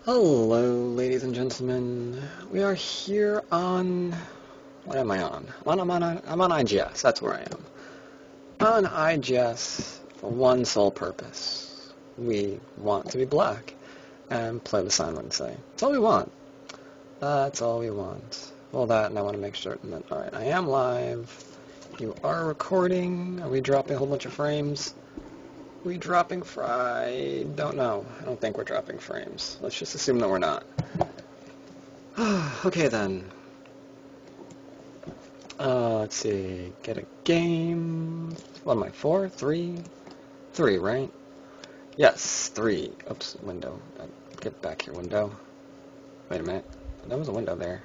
Hello, ladies and gentlemen. We are here on... What am I on? I'm on IGS. That's where I am. On IGS for one sole purpose. We want to be black and play the Sigh I. That's all we want. That's all we want. Well, that, and I want to make certain that... Alright, I am live. You are recording. Are we dropping a whole bunch of frames? We dropping I don't know. I don't think we're dropping frames. Let's just assume that we're not. Okay then. Let's see. Get a game. What am I? 4? 3? 3, right? Yes, 3. Oops, window. Get back here, window. Wait a minute. There was a window there.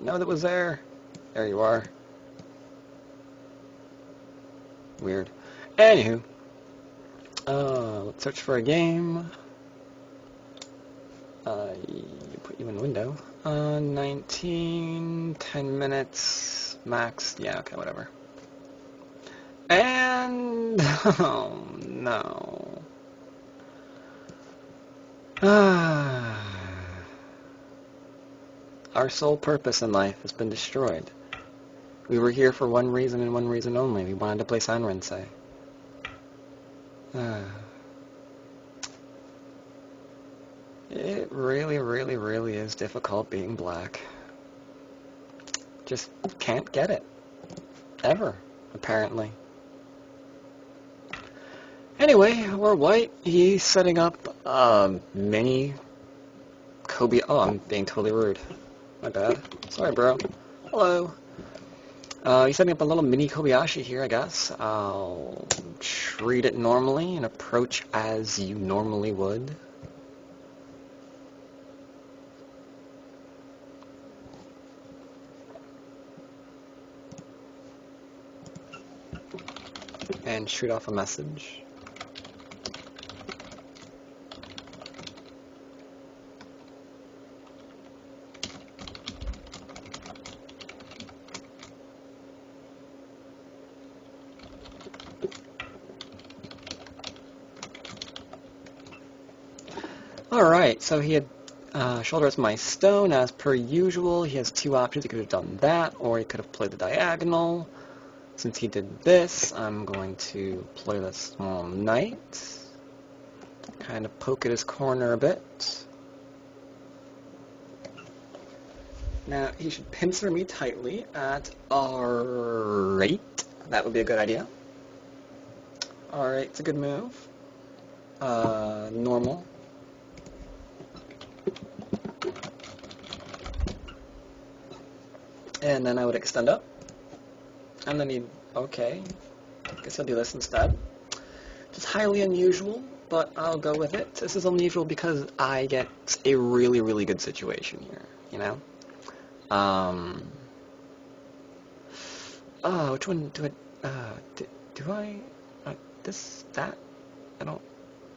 No, that was there. There you are. Weird. Anywho. Let's search for a game. Put you in the window. 10 minutes max. Yeah, okay, whatever. And oh no. Our sole purpose in life has been destroyed. We were here for one reason and one reason only. We wanted to play Sigh I. It really, really, really is difficult being black. Just can't get it. Ever, apparently. Anyway, we're white. He's setting up a mini Kobe. Oh, I'm being totally rude. My bad. Sorry, bro. Hello. He's setting up a little mini Kobayashi here, I guess. I'll treat it normally and approach as you normally would. And shoot off a message. Alright, so he had shoulders my stone as per usual. He has two options. He could have done that, or he could have played the diagonal. Since he did this, I'm going to play the small knight. Kind of poke at his corner a bit. Now, he should pincer me tightly at R8. That would be a good idea. R8's a good move. Normal. And then I would extend up. And then okay, I guess I'll do this instead. Just highly unusual, but I'll go with it. This is unusual because I get a really, really good situation here, you know? Oh, which one do I, that? I don't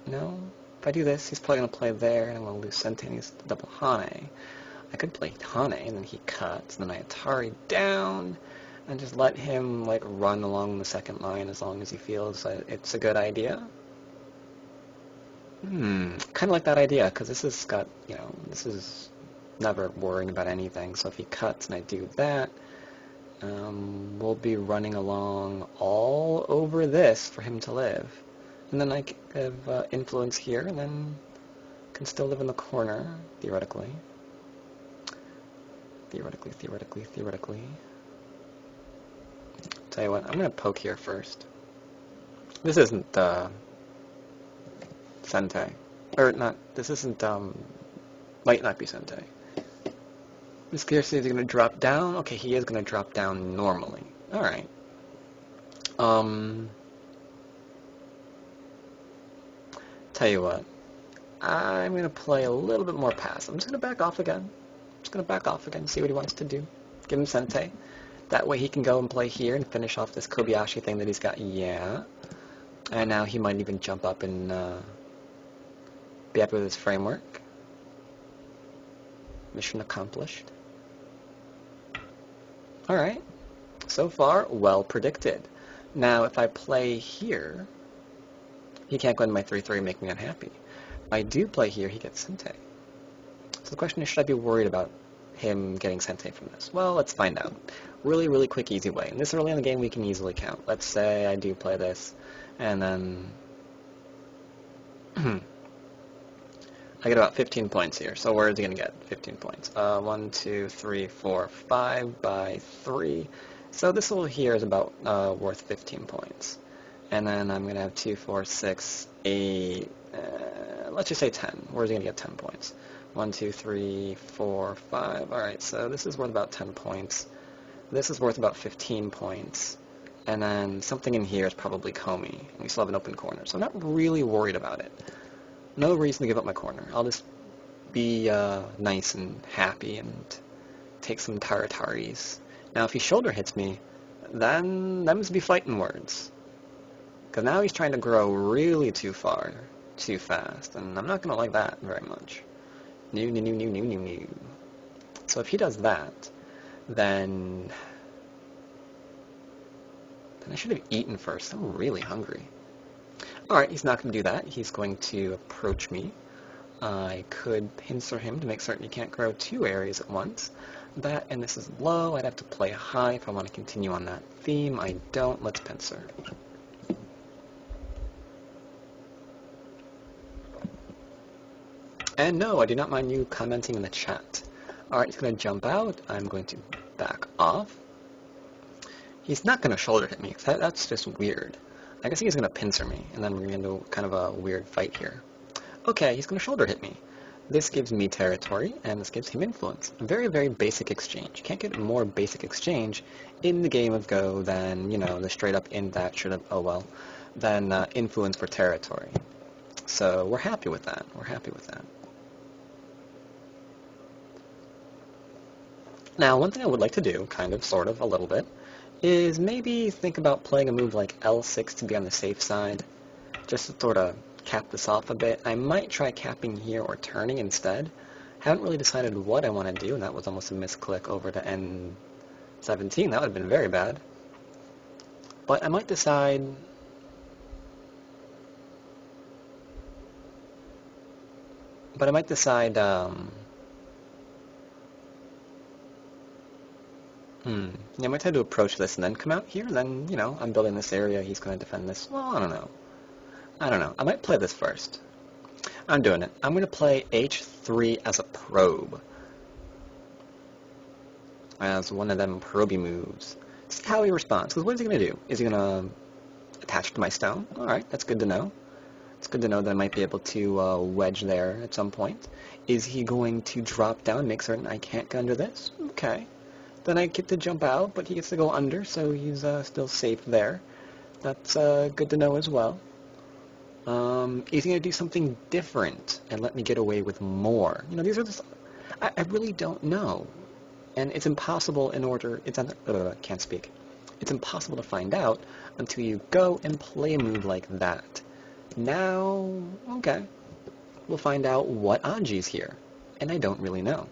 know. If I do this, he's probably going to play there, and I'm going to lose Sente, and he's double Hane. I could play Hane, and then he cuts, and then I Atari down, and just let him, like, run along the second line as long as he feels it's a good idea. Kind of like that idea, because this has got, you know, this is never worrying about anything, so if he cuts and I do that, we'll be running along all over this for him to live. And then I have influence here, and then can still live in the corner, theoretically. Theoretically. Tell you what, I'm going to poke here first. This isn't, Sente. Or not, this isn't, might not be Sente. Just curious if he's going to drop down. Okay, he is going to drop down normally. Alright. Tell you what, I'm going to play a little bit more passive. I'm just going to back off again. See what he wants to do. Give him Sente. That way he can go and play here and finish off this Kobayashi thing that he's got. Yeah. And now he might even jump up and be happy with his framework. Mission accomplished. Alright. So far, well predicted. Now, if I play here, he can't go into my 3-3 and make me unhappy. If I do play here, he gets Sente. So the question is, should I be worried about him getting Sente from this? Well, let's find out. Really, really quick, easy way. And this early in the game, we can easily count. Let's say I do play this, and then I get about 15 points here. So where is he going to get 15 points? 1, 2, 3, 4, 5 by 3. So this little here is about worth 15 points. And then I'm going to have 2, 4, 6, 8, let's just say 10. Where's he going to get 10 points? 1, 2, 3, 4, 5. Alright, so this is worth about 10 points. This is worth about 15 points. And then something in here is probably Comey. And we still have an open corner. So I'm not really worried about it. No reason to give up my corner. I'll just be nice and happy and take some Tarataris. Now if he shoulder hits me, then them's be fighting words. Because now he's trying to grow really too far, too fast, and I'm not going to like that very much. No. So if he does that, then I should have eaten first. I'm really hungry. Alright, he's not going to do that. He's going to approach me. I could pincer him to make certain he can't grow 2 areas at once. That, and this is low. I'd have to play high if I want to continue on that theme. I don't. Let's pincer. And no, I do not mind you commenting in the chat. Alright, he's going to jump out. I'm going to back off. He's not going to shoulder hit me. That's just weird. I guess he's going to pincer me, and then we're going to do kind of a weird fight here. Okay, he's going to shoulder hit me. This gives me territory, and this gives him influence. A very, very basic exchange. You can't get a more basic exchange in the game of Go than, you know, the straight up in that should have, oh well, than influence for territory. So we're happy with that. We're happy with that. Now, one thing I would like to do, kind of, sort of, a little bit, is maybe think about playing a move like L6 to be on the safe side, just to sort of cap this off a bit. I might try capping here or turning instead. Haven't really decided what I want to do, and that was almost a misclick over to N17. That would have been very bad. But I might decide... Yeah, I might try to approach this and then come out here, and then, you know, I'm building this area, he's going to defend this. Well, I don't know. I might play this first. I'm doing it. I'm going to play H3 as a probe. As one of them proby moves. See how he responds. Because what is he going to do? Is he going to attach to my stone? Alright, that's good to know. It's good to know that I might be able to wedge there at some point. Is he going to drop down, make certain I can't get under this? Okay. Then I get to jump out, but he gets to go under, so he's still safe there. That's good to know as well. Is he going to do something different and let me get away with more? You know, these are just... I really don't know. And it's impossible can't speak. It's impossible to find out until you go and play a move like that. Now, okay. We'll find out what Anji's here. And I don't really know.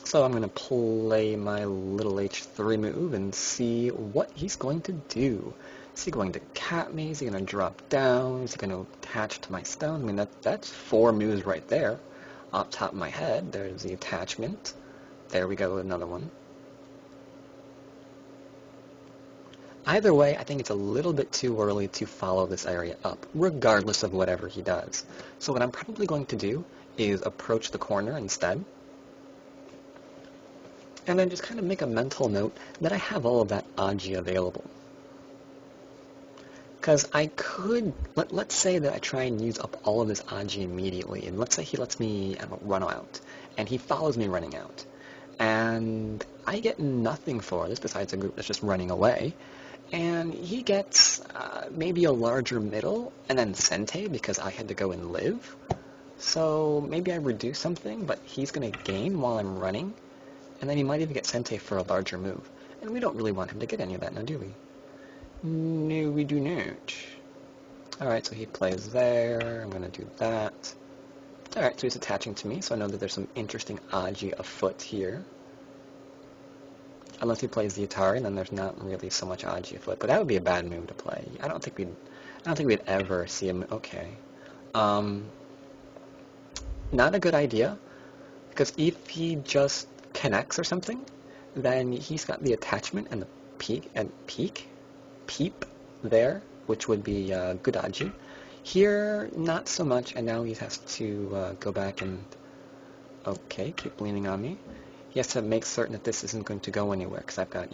So I'm going to play my little H3 move and see what he's going to do. Is he going to cap me? Is he going to drop down? Is he going to attach to my stone? I mean, that's 4 moves right there. Off top of my head, there's the attachment. There we go, another one. Either way, I think it's a little bit too early to follow this area up, regardless of whatever he does. So what I'm probably going to do is approach the corner instead. And then just kind of make a mental note that I have all of that Aji available. Because I could, let's say that I try and use up all of this Aji immediately, and let's say he lets me run out, and he follows me running out. And I get nothing for this besides a group that's just running away. And he gets maybe a larger middle, and then Sente because I had to go and live. So maybe I reduce something, but he's going to gain while I'm running. And then he might even get Sente for a larger move. And we don't really want him to get any of that now, do we? No, we do not. Alright, so he plays there. I'm going to do that. Alright, so he's attaching to me, so I know that there's some interesting Aji afoot here. Unless he plays the Atari, then there's not really so much Aji afoot. But that would be a bad move to play. I don't think we'd ever see him. Okay. Not a good idea, because if he just connects or something, then he's got the attachment and the peep there, which would be good aji. Here, not so much, and now he has to go back and, okay, keep leaning on me. He has to make certain that this isn't going to go anywhere, because I've got,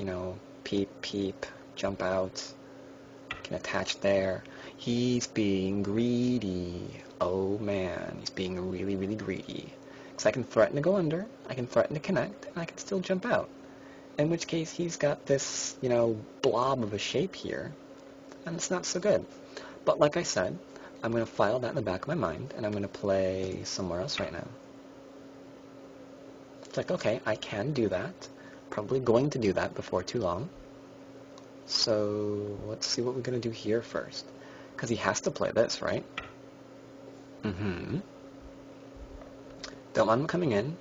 peep, jump out, can attach there. He's being greedy. Oh man, he's being really, really greedy. Because I can threaten to go under, I can threaten to connect, and I can still jump out. In which case, he's got this, blob of a shape here, and it's not so good. But like I said, I'm going to file that in the back of my mind, and I'm going to play somewhere else right now. It's like, okay, I can do that. Probably going to do that before too long. So let's see what we're going to do here first. Because he has to play this, right? Don't want him coming in.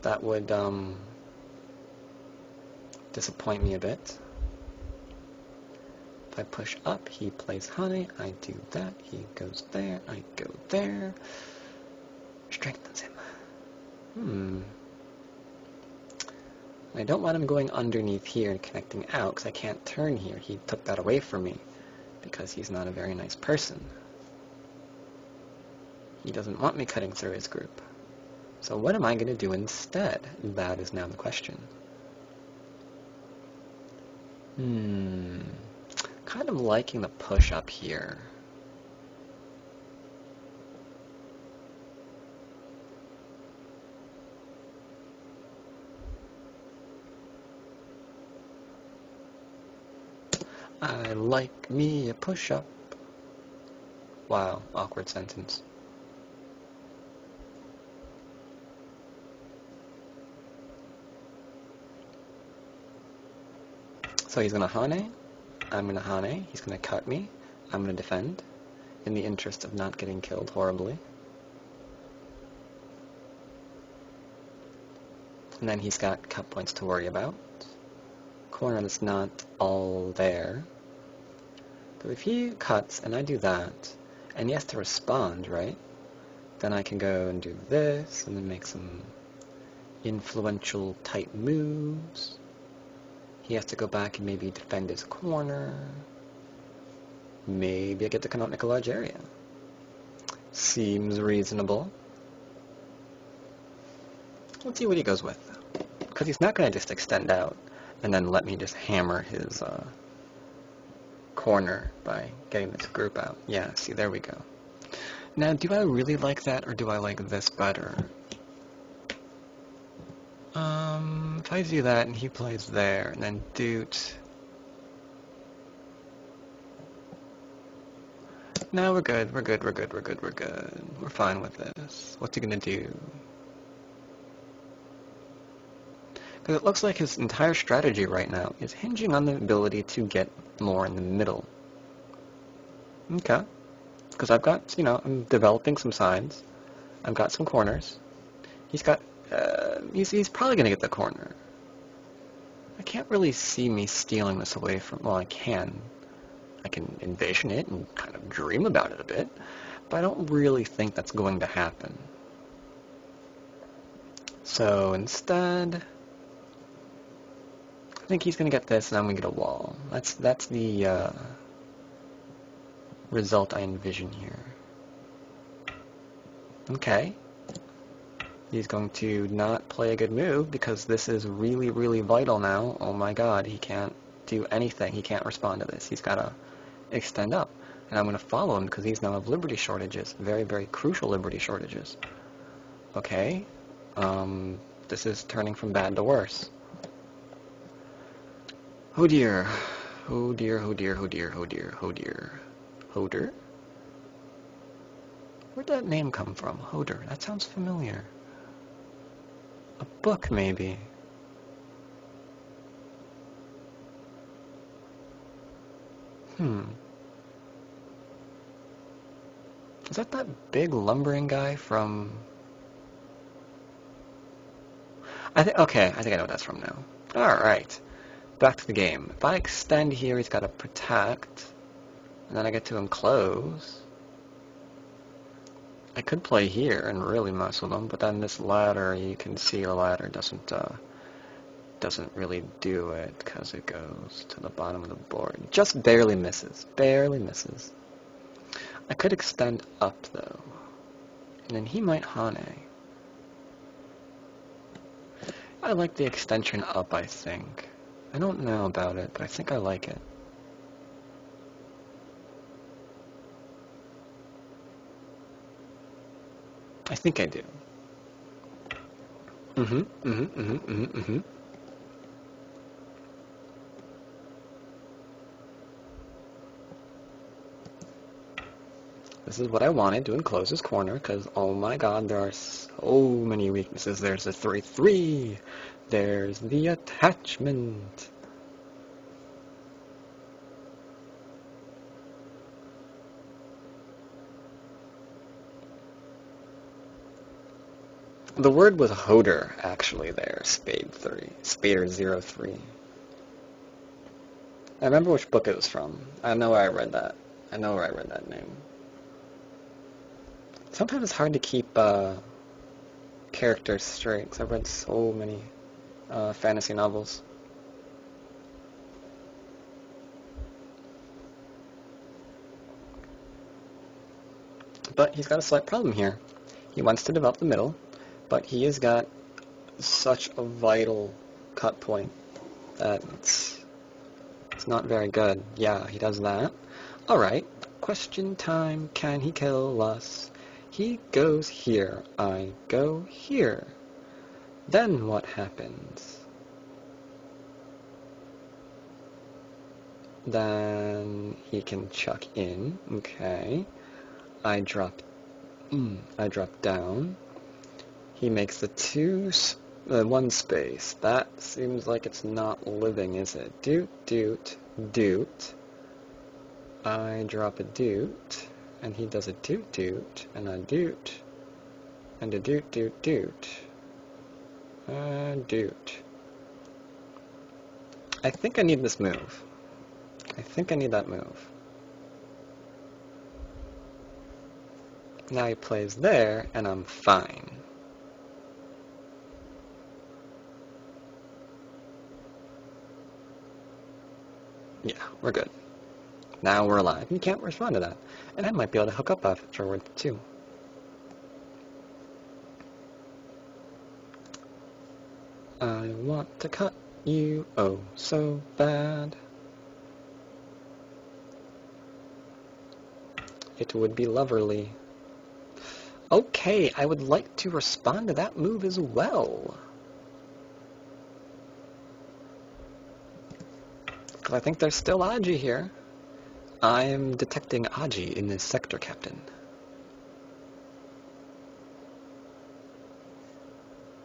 That would disappoint me a bit. If I push up, he plays honey. I do that. He goes there. I go there. Strengthens him. I don't want him going underneath here and connecting out, because I can't turn here. He took that away from me, because he's not a very nice person. He doesn't want me cutting through his group. So what am I going to do instead? That is now the question. Kind of liking the push up here. I like me a push-up. Wow, awkward sentence. So he's gonna Hane, I'm gonna Hane, he's gonna cut me, I'm gonna defend, in the interest of not getting killed horribly. And then he's got cut points to worry about. Corner that's not all there. But if he cuts and I do that, and he has to respond, right? Then I can go and do this, and then make some influential type moves. He has to go back and maybe defend his corner. Maybe I get to come out make a large area. Seems reasonable. Let's see what he goes with. Because he's not going to just extend out and then let me just hammer his corner by getting this group out. Yeah, see, there we go. Now, do I really like that, or do I like this better? If I do that and he plays there, and then doot. No, we're good, we're good. We're fine with this. What's he gonna do? Because it looks like his entire strategy right now is hinging on the ability to get more in the middle. Okay. Because I've got, I'm developing some sides. I've got some corners. He's got, he's probably going to get the corner. I can't really see me stealing this away from, well, I can. I can envision it and kind of dream about it a bit, but I don't really think that's going to happen. So instead, I think he's going to get this, and I'm going to get a wall. That's the result I envision here. Okay. He's going to not play a good move, because this is really, really vital now. Oh my god, he can't do anything. He can't respond to this. He's got to extend up. And I'm going to follow him, because these now have liberty shortages. Very, very crucial liberty shortages. Okay. This is turning from bad to worse. Oh dear. Oh dear, oh dear, oh dear, oh dear, oh dear. Hoder? Where'd that name come from? Hoder. That sounds familiar. A book, maybe. Is that big lumbering guy from... I think I know what that's from now. Alright. Back to the game. If I extend here, he's got to protect. And then I get to enclose. I could play here and really mess with them, but then this ladder, you can see the ladder doesn't really do it because it goes to the bottom of the board. Just barely misses. Barely misses. I could extend up, though. And then he might Hane. I like the extension up, I think. I don't know about it, but I think I like it. I think I do. This is what I wanted to enclose his corner, because, oh my god, there are so many weaknesses. There's a 3-3. There's the attachment. The word was hoder, actually, there. Spade 3. Spader 03. I remember which book it was from. I know where I read that. I know where I read that name. Sometimes it's hard to keep characters straight, because I've read so many fantasy novels. But he's got a slight problem here. He wants to develop the middle, but he has got such a vital cut point that it's not very good. Yeah, he does that. Alright, question time. Can he kill us? He goes here. I go here. Then what happens? Then he can chuck in. Okay. I drop down. He makes the one space. That seems like it's not living, is it? Doot, doot, doot. I drop a doot, and he does a doot, doot, and a doot, and a doot, doot, doot. Doot. I think I need this move. I think I need that move. Now he plays there, and I'm fine. Yeah, we're good. Now we're alive. You can't respond to that. And I might be able to hook up afterward, too. I want to cut you, oh, so bad. It would be loverly. Okay, I would like to respond to that move as well. Because I think there's still Aji here. I am detecting Aji in this sector, Captain.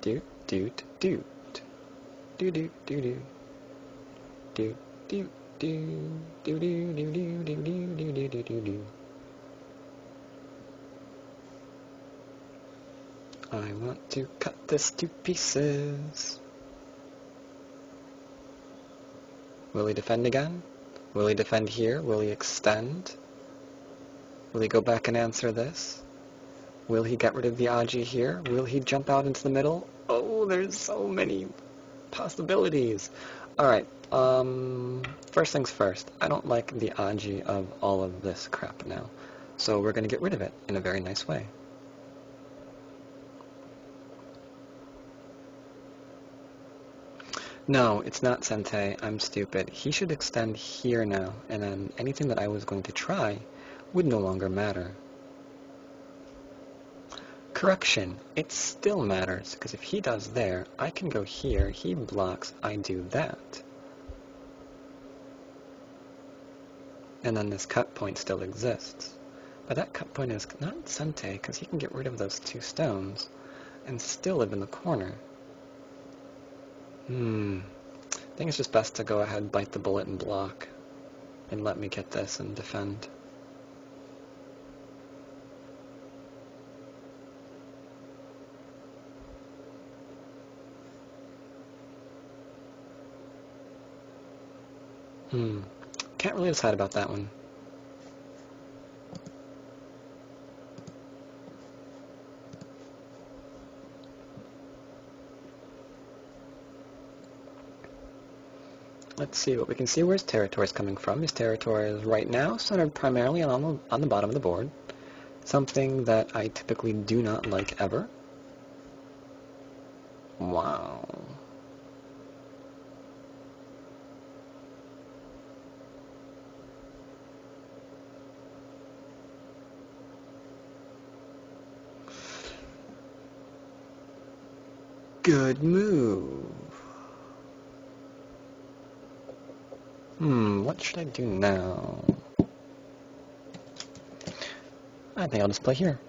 Doot, doot, doot. Doot, doot, doot, doot. Doot, doot, doot. Doot, doot, doot, doot, doot, doot, doot, doot, doot, doot. I want to cut this to pieces. Will he defend again? Will he defend here? Will he extend? Will he go back and answer this? Will he get rid of the Aji here? Will he jump out into the middle? Oh, there's so many possibilities. Alright, first things first. I don't like the Aji of all of this crap now. So we're going to get rid of it in a very nice way. No, it's not Sentei. I'm stupid. He should extend here now, and then anything that I was going to try would no longer matter. Correction, it still matters, because if he does there, I can go here, he blocks, I do that. And then this cut point still exists. But that cut point is not Sentei, because he can get rid of those two stones and still live in the corner. I think it's just best to go ahead, bite the bullet, and block. And let me get this and defend. Can't really decide about that one. Let's see what we can see where his territory is coming from. His territory is right now centered primarily on the bottom of the board, something that I typically do not like ever. Wow. Good move. What should I do now? I think I'll just play here.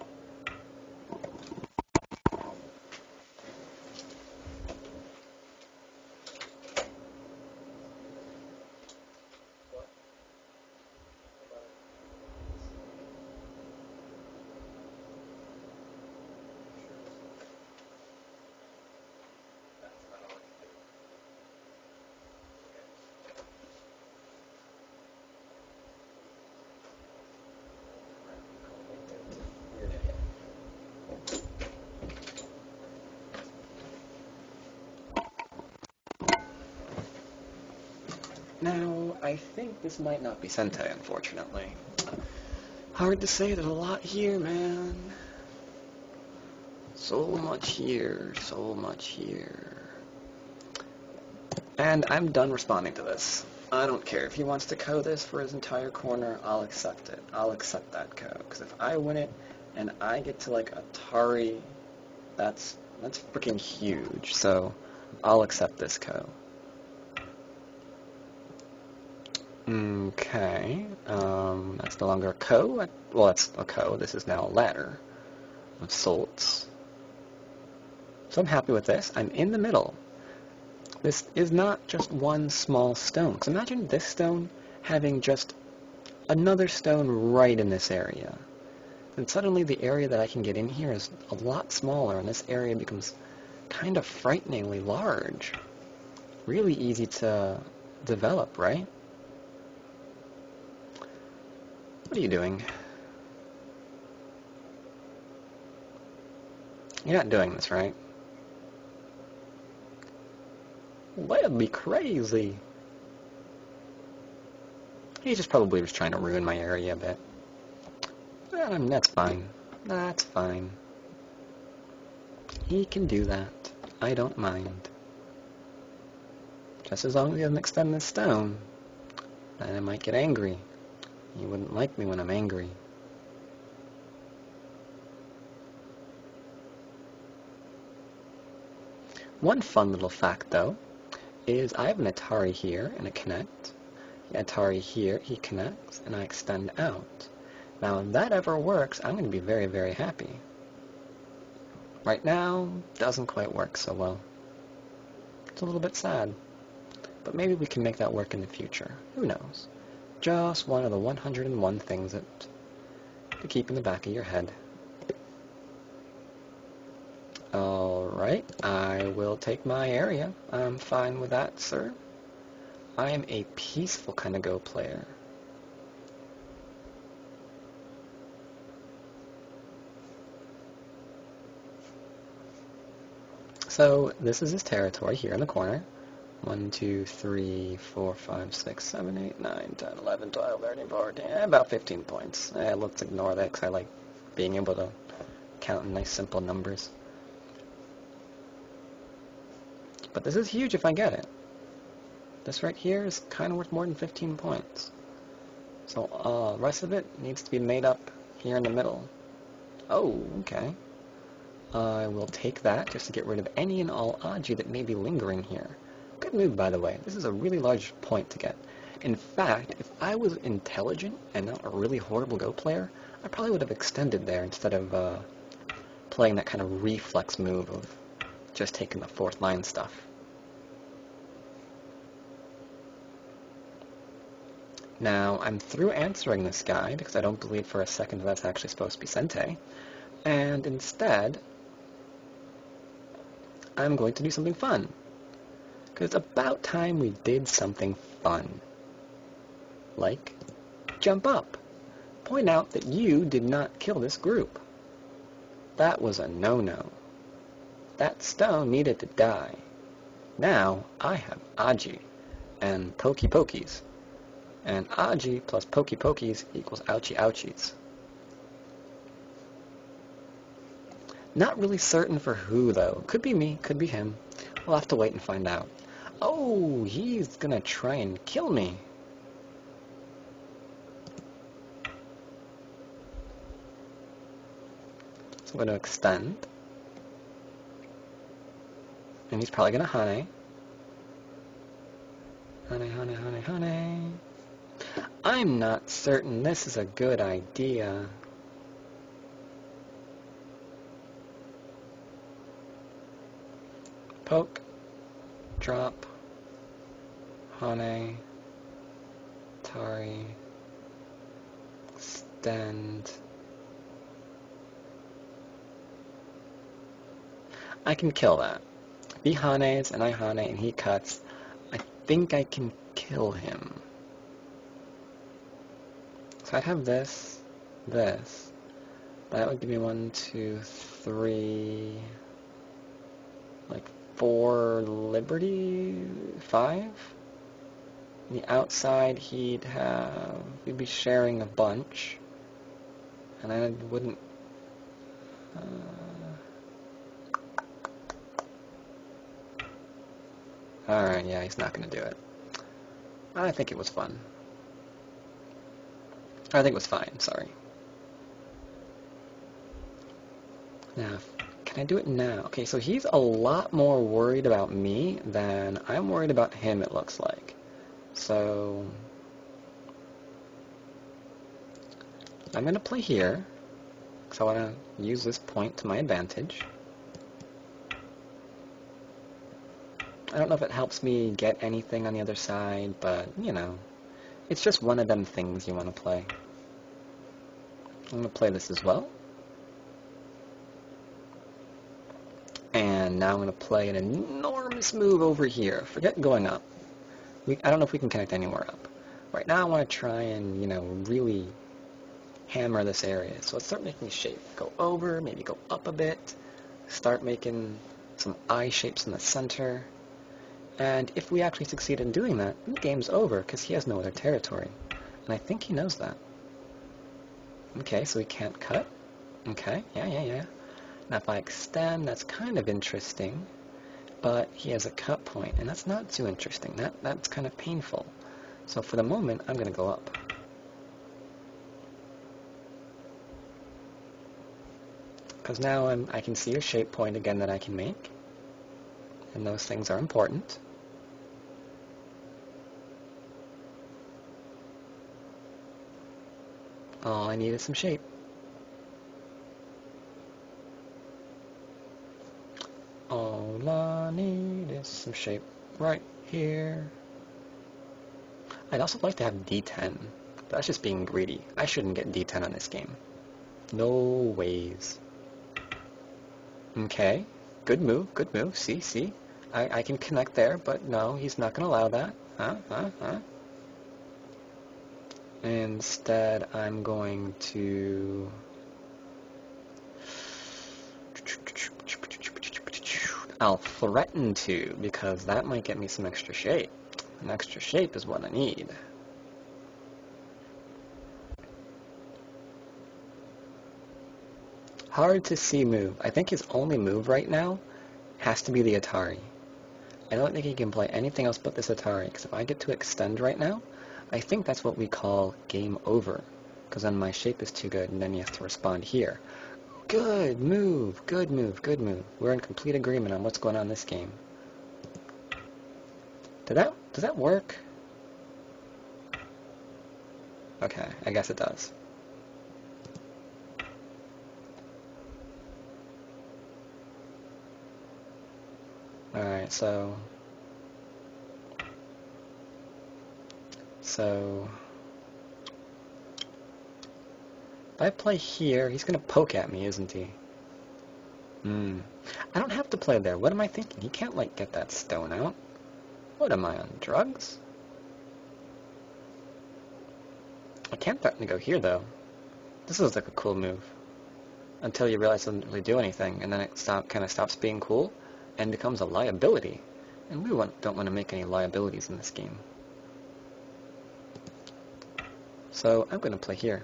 Now, I think this might not be Sentai, unfortunately. Hard to say, there's a lot here, man. So much here, so much here. And I'm done responding to this. I don't care. If he wants to KO this for his entire corner, I'll accept it. I'll accept that KO. Because if I win it and I get to, like, Atari, that's freaking huge. So, I'll accept this KO. Okay, that's no longer a KO. Well, that's a KO. This is now a ladder of sorts. So I'm happy with this. I'm in the middle. This is not just one small stone. Because imagine this stone having just another stone right in this area. Then suddenly the area that I can get in here is a lot smaller, and this area becomes kind of frighteningly large. Really easy to develop, right? What are you doing? You're not doing this, right? That'd be crazy. He's just probably just trying to ruin my area a bit. That's fine. That's fine. He can do that. I don't mind. Just as long as he doesn't extend this stone. Then I might get angry. He wouldn't like me when I'm angry. One fun little fact, though, is I have an Atari here and a Connect. The Atari here, he connects, and I extend out. Now, if that ever works, I'm going to be very, very happy. Right now, doesn't quite work so well. It's a little bit sad. But maybe we can make that work in the future. Who knows? Just one of the 101 things to keep in the back of your head. Alright, I will take my area. I'm fine with that, sir. I am a peaceful kind of Go player. So, this is his territory here in the corner. 1, 2, 3, 4, 5, 6, 7, 8, 9, 10, 11, 12, 13, 14, about 15 points. Let's ignore that because I like being able to count in nice simple numbers. But this is huge if I get it. This right here is kind of worth more than 15 points. So the rest of it needs to be made up here in the middle. Oh, okay. I will take that just to get rid of any and all Aji that may be lingering here. Good move, by the way. This is a really large point to get. In fact, if I was intelligent and not a really horrible Go player, I probably would have extended there instead of playing that kind of reflex move of just taking the fourth line stuff. Now, I'm through answering this guy because I don't believe for a second that's actually supposed to be Sente. And instead, I'm going to do something fun. Because it's about time we did something fun. Like, jump up. Point out that you did not kill this group. That was a no-no. That stone needed to die. Now, I have Aji, and pokey pokies. And Aji plus pokey pokies equals ouchie ouchies. Not really certain for who, though. Could be me, could be him. We'll have to wait and find out. Oh, he's gonna try and kill me. So I'm gonna extend. And he's probably gonna honey. Honey, honey, honey, honey. I'm not certain this is a good idea. Poke, drop, honey, Tari, extend. I can kill that. If he hanes and I hane and he cuts, I think I can kill him. So I'd have this, this. That would give me 1, 2, 3, like 4 liberty, 5. On the outside we'd be sharing a bunch, and I wouldn't, alright, yeah, he's not gonna do it. I think it was fun. I think it was fine, sorry. Now, can I do it now? Okay, so he's a lot more worried about me than I'm worried about him, it looks like. So, I'm going to play here, because I want to use this point to my advantage. I don't know if it helps me get anything on the other side, but, you know, it's just one of them things you want to play. I'm going to play this as well. And now I'm going to play an enormous move over here. Forget going up. I don't know if we can connect anywhere up. Right now I want to try and, you know, really hammer this area. So let's start making a shape. Go over, maybe go up a bit. Start making some eye shapes in the center. And if we actually succeed in doing that, the game's over because he has no other territory. And I think he knows that. Okay, so he can't cut. Okay, yeah. Now if I extend, that's kind of interesting, but he has a cut point, and that's not too interesting. That's kind of painful. So for the moment, I'm going to go up. Because now I can see a shape point again that I can make, and those things are important. All I need is some shape. All I need is some shape right here. I'd also like to have D10, but that's just being greedy. I shouldn't get D10 on this game. No ways. Okay, good move, good move. See? I can connect there, but no, he's not going to allow that. Huh? Instead, I'm going to... I'll threaten to, because that might get me some extra shape. An extra shape is what I need. Hard to see move. I think his only move right now has to be the Atari. I don't think he can play anything else but this Atari, because if I get to extend right now, I think that's what we call game over, because then my shape is too good, and then he has to respond here. Good move. We're in complete agreement on what's going on in this game. Does that work? Okay, I guess it does. Alright, so if I play here, he's going to poke at me, isn't he? I don't have to play there. What am I thinking? He can't, like, get that stone out. What am I, on drugs? I can't threaten to go here, though. This looks like a cool move. Until you realize it doesn't really do anything, and then it kind of stops being cool and becomes a liability. And we don't want to make any liabilities in this game. So I'm going to play here.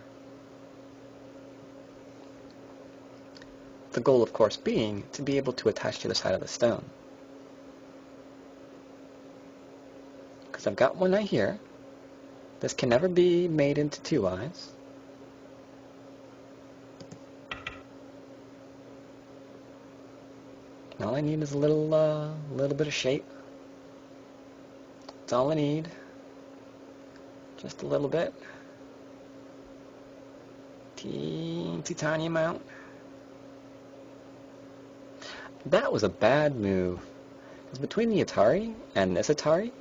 The goal, of course, being to be able to attach to the side of the stone. Because I've got one eye here. This can never be made into two eyes. All I need is a little bit of shape. That's all I need. Just a little bit. Teensy tiny amount. That was a bad move. Because between the Atari and this Atari,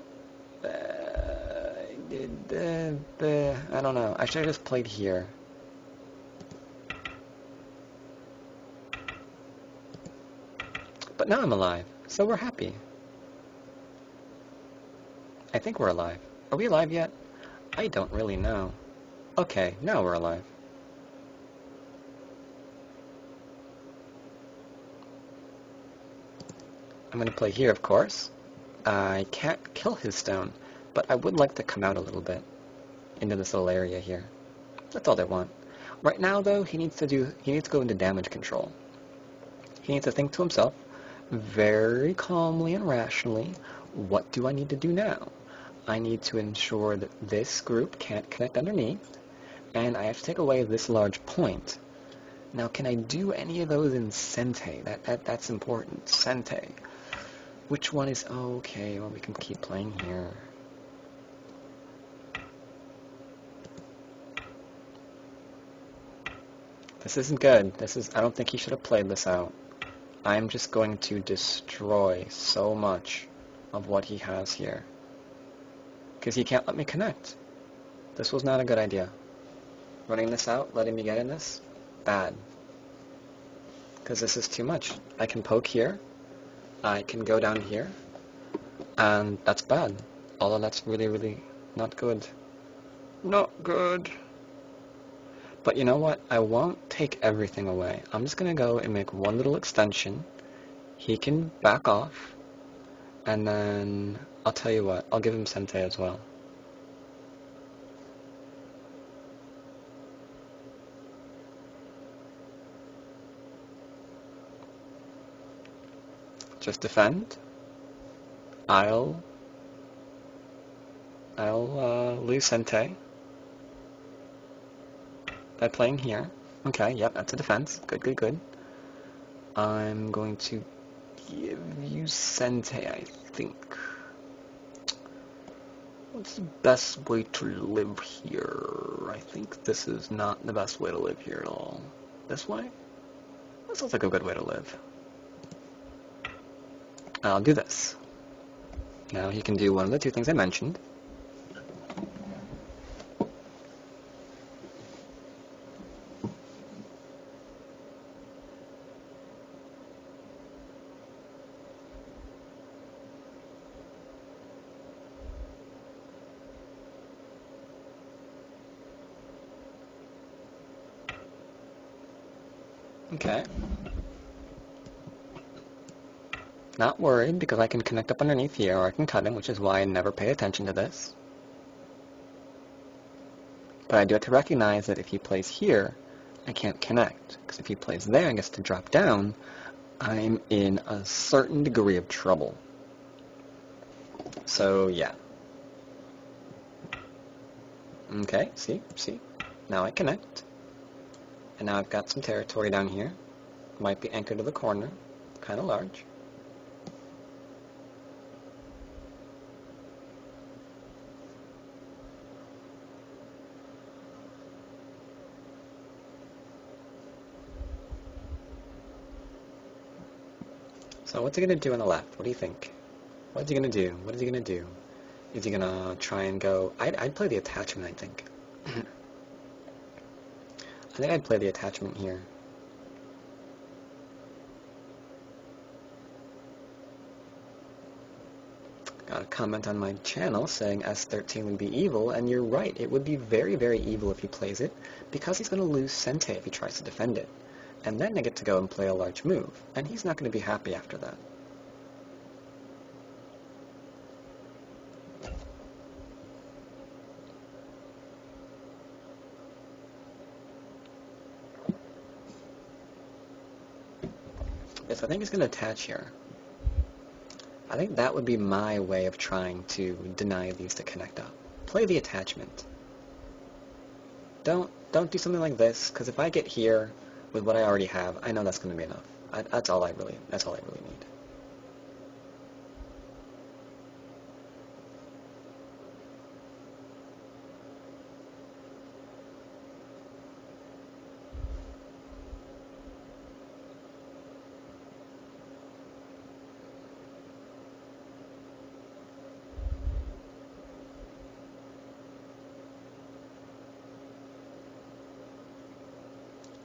I don't know. I should have just played here. But now I'm alive, so we're happy. I think we're alive. Are we alive yet? I don't really know. Okay, now we're alive. I'm going to play here, of course. I can't kill his stone, but I would like to come out a little bit into this little area here. That's all they want. Right now, though, he needs to go into damage control. He needs to think to himself, very calmly and rationally, what do I need to do now? I need to ensure that this group can't connect underneath, and I have to take away this large point. Now, can I do any of those in Sente? That's important. Sente. Which one is okay? Well, we can keep playing here. This isn't good. I don't think he should have played this out. I'm just going to destroy so much of what he has here. Because he can't let me connect. This was not a good idea. Running this out, letting me get in this, bad. Because this is too much. I can poke here, I can go down here, and that's bad. Although that's really, really not good. Not good. But you know what? I won't take everything away. I'm just going to go and make one little extension. He can back off. And then, I'll tell you what, I'll give him Sente as well. Just defend. I'll lose Sente by playing here. Okay, yep, that's a defense. Good, good, good. I'm going to give you Sente, I think. What's the best way to live here? I think this is not the best way to live here at all. This way? That sounds like a good way to live. I'll do this. Now he can do one of the two things I mentioned. Okay. Not worried, because I can connect up underneath here, or I can cut him, which is why I never pay attention to this. But I do have to recognize that if he plays here, I can't connect. Because if he plays there and gets to drop down, I'm in a certain degree of trouble. So, yeah. Okay, see? Now I connect. And now I've got some territory down here. Might be anchored to the corner. Kind of large. So what's he going to do on the left? What do you think? What's he going to do? What is he going to do? Is he going to try and go... I'd play the attachment, I think. I think I'd play the attachment here. Got a comment on my channel saying S13 would be evil, and you're right. It would be very, very evil if he plays it, because he's going to lose Sente if he tries to defend it. And then I get to go and play a large move, and he's not going to be happy after that. is I think he's going to attach here. I think that would be my way of trying to deny these to connect up. Play the attachment. Don't do something like this, because if I get here with what I already have, I know that's going to be enough. That's all I really need.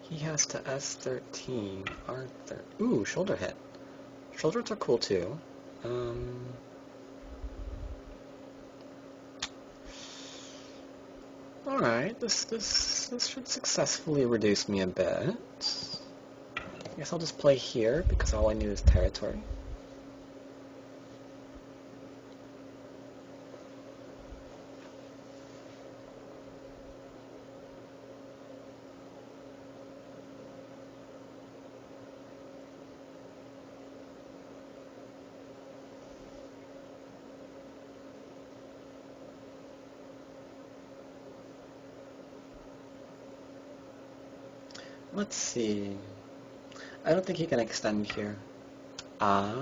He has to S13, R13. Ooh, shoulder hit. Shoulder hits are cool too. Alright, this should successfully reduce me a bit. I guess I'll just play here, because all I need is territory. Let's see. I don't think he can extend here. Ah,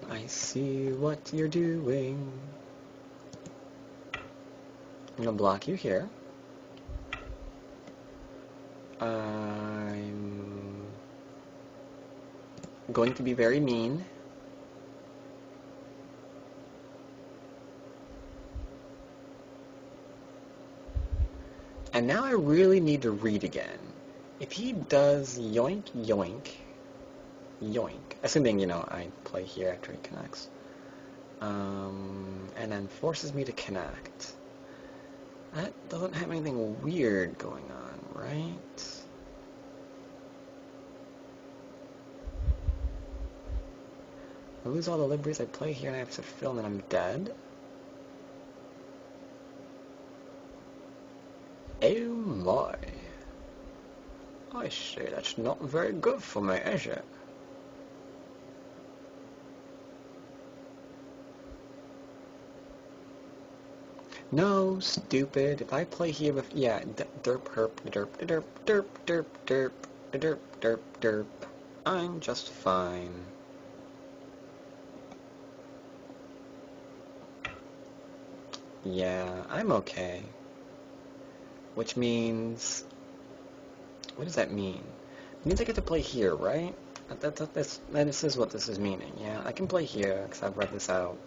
I see what you're doing. I'm gonna block you here. I'm going to be very mean. And now I really need to read again. If he does yoink, yoink, yoink, assuming, I play here after he connects, and then forces me to connect, that doesn't have anything weird going on, right? I lose all the liberties I play here and I have to fill and I'm dead. Oh my. I say that's not very good for me, is it? No, stupid. If I play here with, yeah, derp, herp, derp, derp, derp, derp, derp, derp, derp, derp, I'm just fine. Yeah, I'm okay. Which means, what does that mean? It means I get to play here, right? This is what this is meaning, yeah. I can play here, because I've read this out,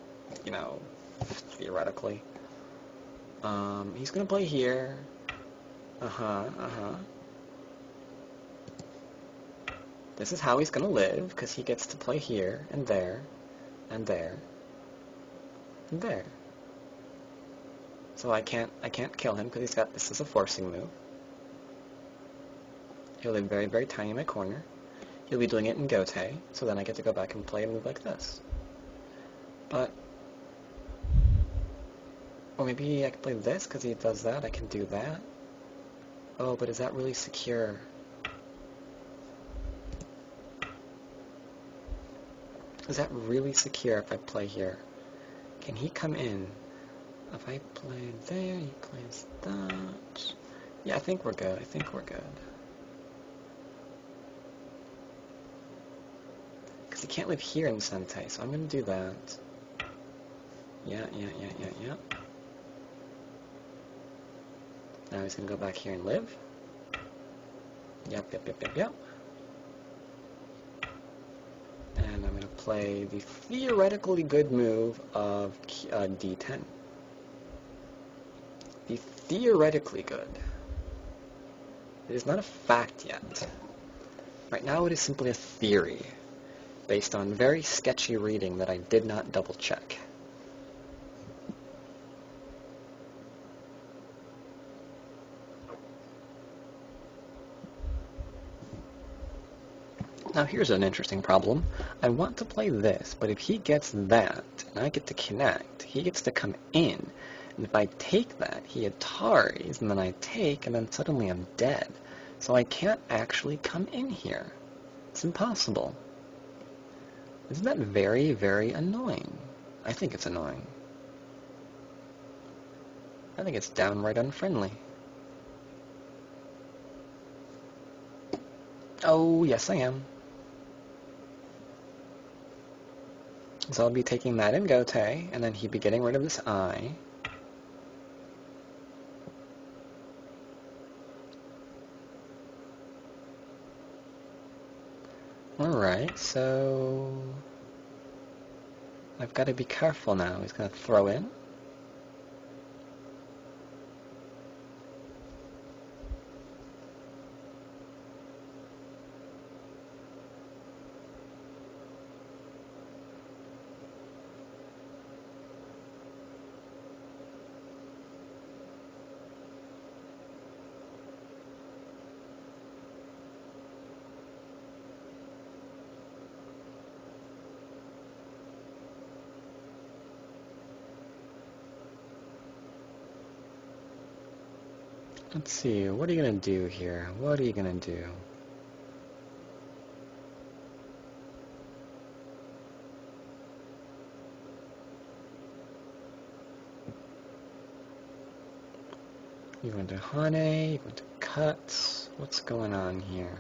theoretically. He's gonna play here. This is how he's gonna live, because he gets to play here, and there, and there, and there. So I can't kill him, because this is a forcing move. He'll live very, very tiny in my corner. He'll be doing it in Gote, so then I get to go back and play a move like this. But, or maybe I can play this, because he does that, I can do that. Oh, but is that really secure? Is that really secure if I play here? Can he come in? If I play there, he plays that. Yeah, I think we're good. Because he can't live here in Sente, so I'm going to do that. Yeah. Now he's going to go back here and live. Yep. And I'm going to play the theoretically good move of D10. The theoretically good. It is not a fact yet. Right now it is simply a theory, based on very sketchy reading that I did not double check. Now here's an interesting problem. I want to play this, but if he gets that, and I get to connect, he gets to come in. And if I take that, he Ataris, and then I take, and then suddenly I'm dead. So I can't actually come in here. It's impossible. Isn't that very, very annoying? I think it's annoying. I think it's downright unfriendly. Oh, yes I am. So I'll be taking that in Gote, and then he'd be getting rid of this I. Alright, so I've got to be careful now. He's going to throw in. Let's see, what are you going to do here? What are you going to do? You going to Hane, you going to cut. What's going on here?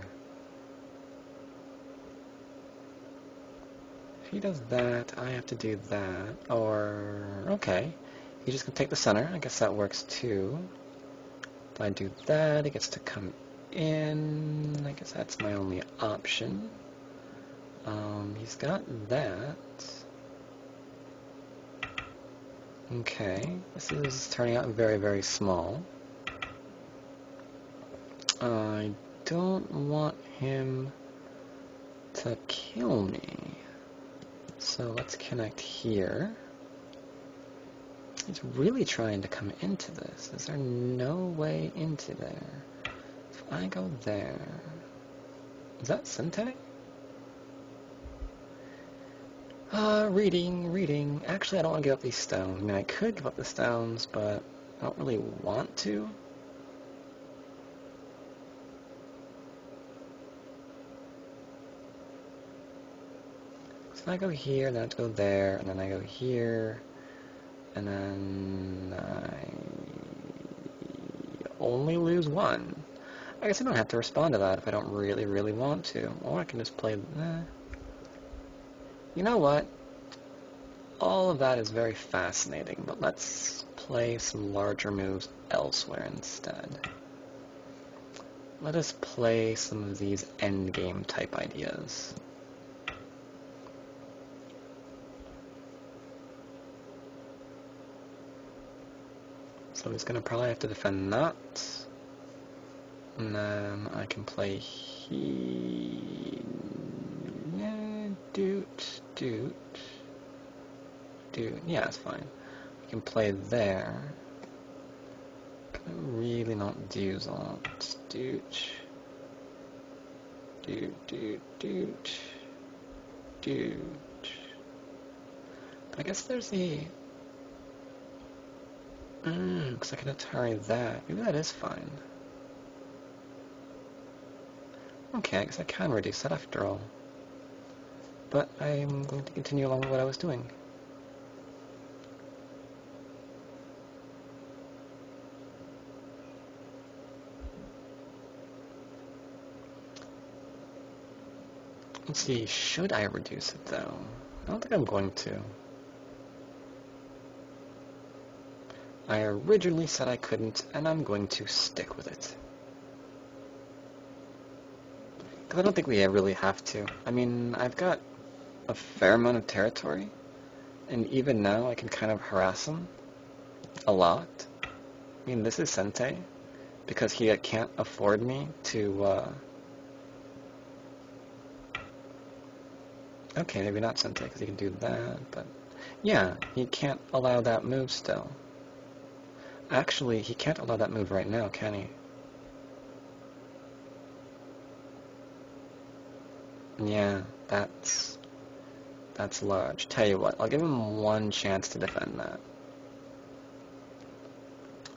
If he does that, I have to do that. Or, okay. He's just going to take the center. I guess that works too. If I do that, it gets to come in. I guess that's my only option. He's got that. Okay. This is turning out very, very small. I don't want him to kill me. So let's connect here. He's really trying to come into this. Is there no way into there? If I go there... Is that Sente? Reading. Actually, I don't want to give up these stones. I mean, I could give up the stones, but I don't really want to. So I go here, then I have to go there, and then I go here, and then I only lose one. I guess I don't have to respond to that if I don't really, really want to. Or I can just play... You know what? All of that is very fascinating, but let's play some larger moves elsewhere instead. Let us play some of these endgame type ideas. So he's going to probably have to defend that. And then I can play he... Doot. Yeah, it's fine. I can play there. Can I really not do that? Doot. But I guess there's the... because I can Atari that. Maybe that is fine. Okay, I guess I can reduce that after all. But I'm going to continue along with what I was doing. Let's see, should I reduce it though? I don't think I'm going to. I originally said I couldn't, and I'm going to stick with it. Because I don't think we really have to. I mean, I've got a fair amount of territory, and even now I can kind of harass him a lot. I mean, this is Sente, because he can't afford me to, Okay, maybe not Sente, because he can do that, but... Yeah, he can't allow that move still. Actually, he can't allow that move right now, can he? Yeah, that's large. Tell you what, I'll give him one chance to defend that.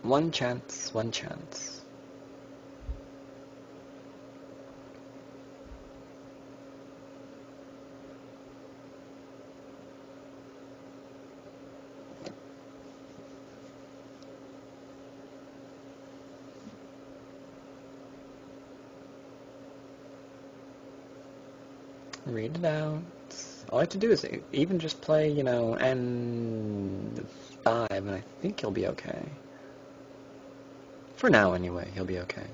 One chance. Read it out. All I have to do is even just play, you know, N5, and I think he'll be okay. For now, anyway, he'll be okay.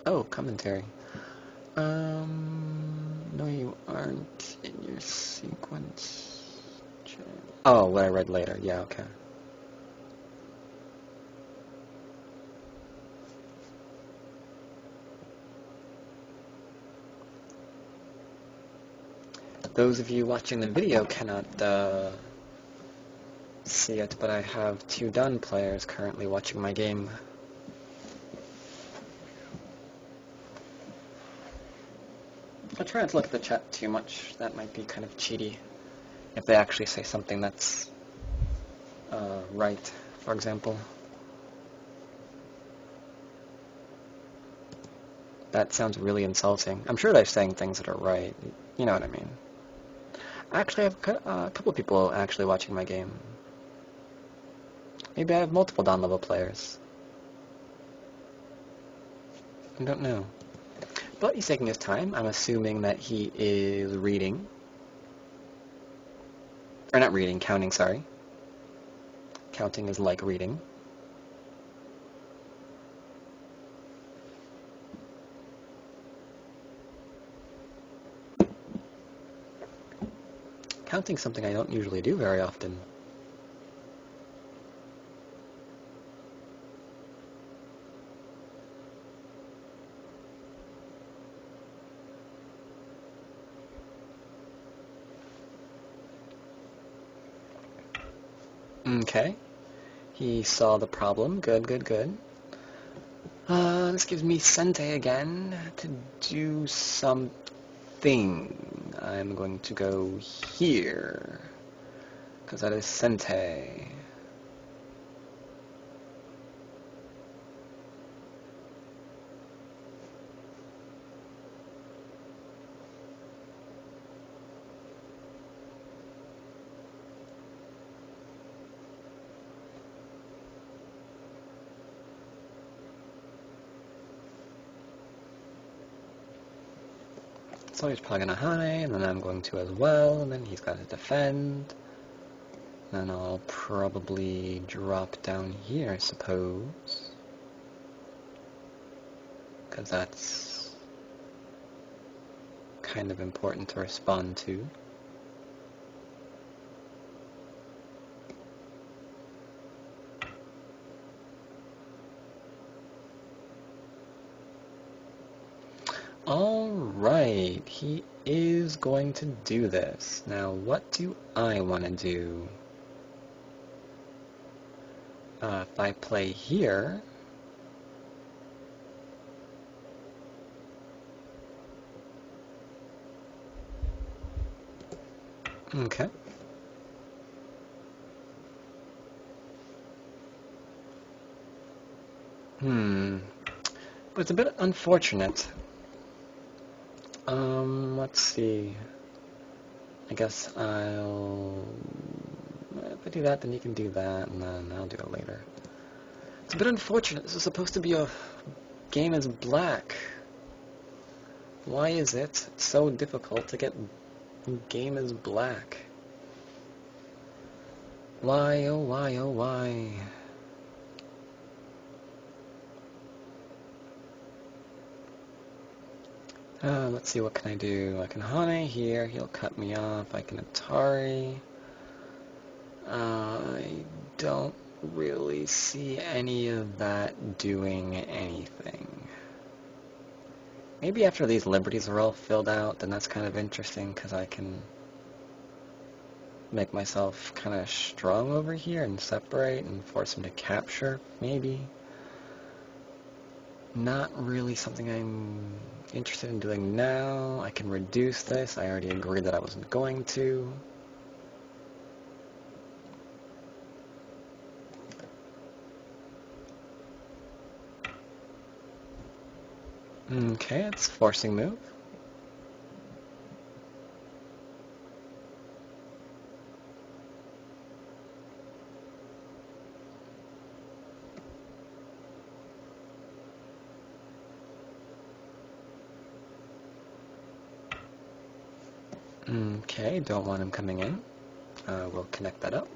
Oh, commentary. No, you aren't in your sequence. Oh, what I read later. Yeah, okay. Those of you watching the video cannot see it, but I have two Dun players currently watching my game. I'll try not to look at the chat too much. That might be kind of cheaty. If they actually say something that's right, for example. That sounds really insulting. I'm sure they're saying things that are right. You know what I mean. Actually, I have a couple of people actually watching my game. Maybe I have multiple Dawn level players. I don't know. But he's taking his time. I'm assuming that he is reading. Or not reading, counting, sorry. Counting is like reading. Counting's something I don't usually do very often. Okay. He saw the problem. Good, good, good. This gives me Sente again to do something. I'm going to go here, because that is Sente. So he's probably going to high, and then I'm going to as well, and then he's got to defend. Then I'll probably drop down here, I suppose. Because that's kind of important to respond to. Alright, he is going to do this. Now, what do I want to do? If I play here... Okay. But it's a bit unfortunate. Let's see. I guess I'll... If I do that, then you can do that, and then I'll do it later. It's a bit unfortunate. This is supposed to be a game as black. Why is it so difficult to get game as black? Why, oh why, oh why? Let's see, what can I do? I can Hane here, he'll cut me off. I can Atari. I don't really see any of that doing anything. Maybe after these liberties are all filled out, then that's kind of interesting, because I can make myself kind of strong over here and separate and force him to capture, maybe. Not really something I'm interested in doing now. I can reduce this. I already agreed that I wasn't going to. Okay, it's forcing move. Okay, don't want him coming in. We'll connect that up.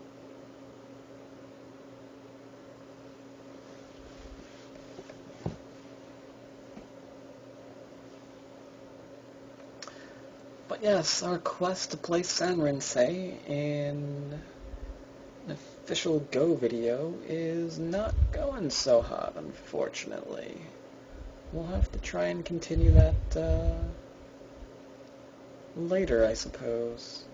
But yes, our quest to play Sanrinsei in an official Go video is not going so hot, unfortunately. We'll have to try and continue that later, I suppose.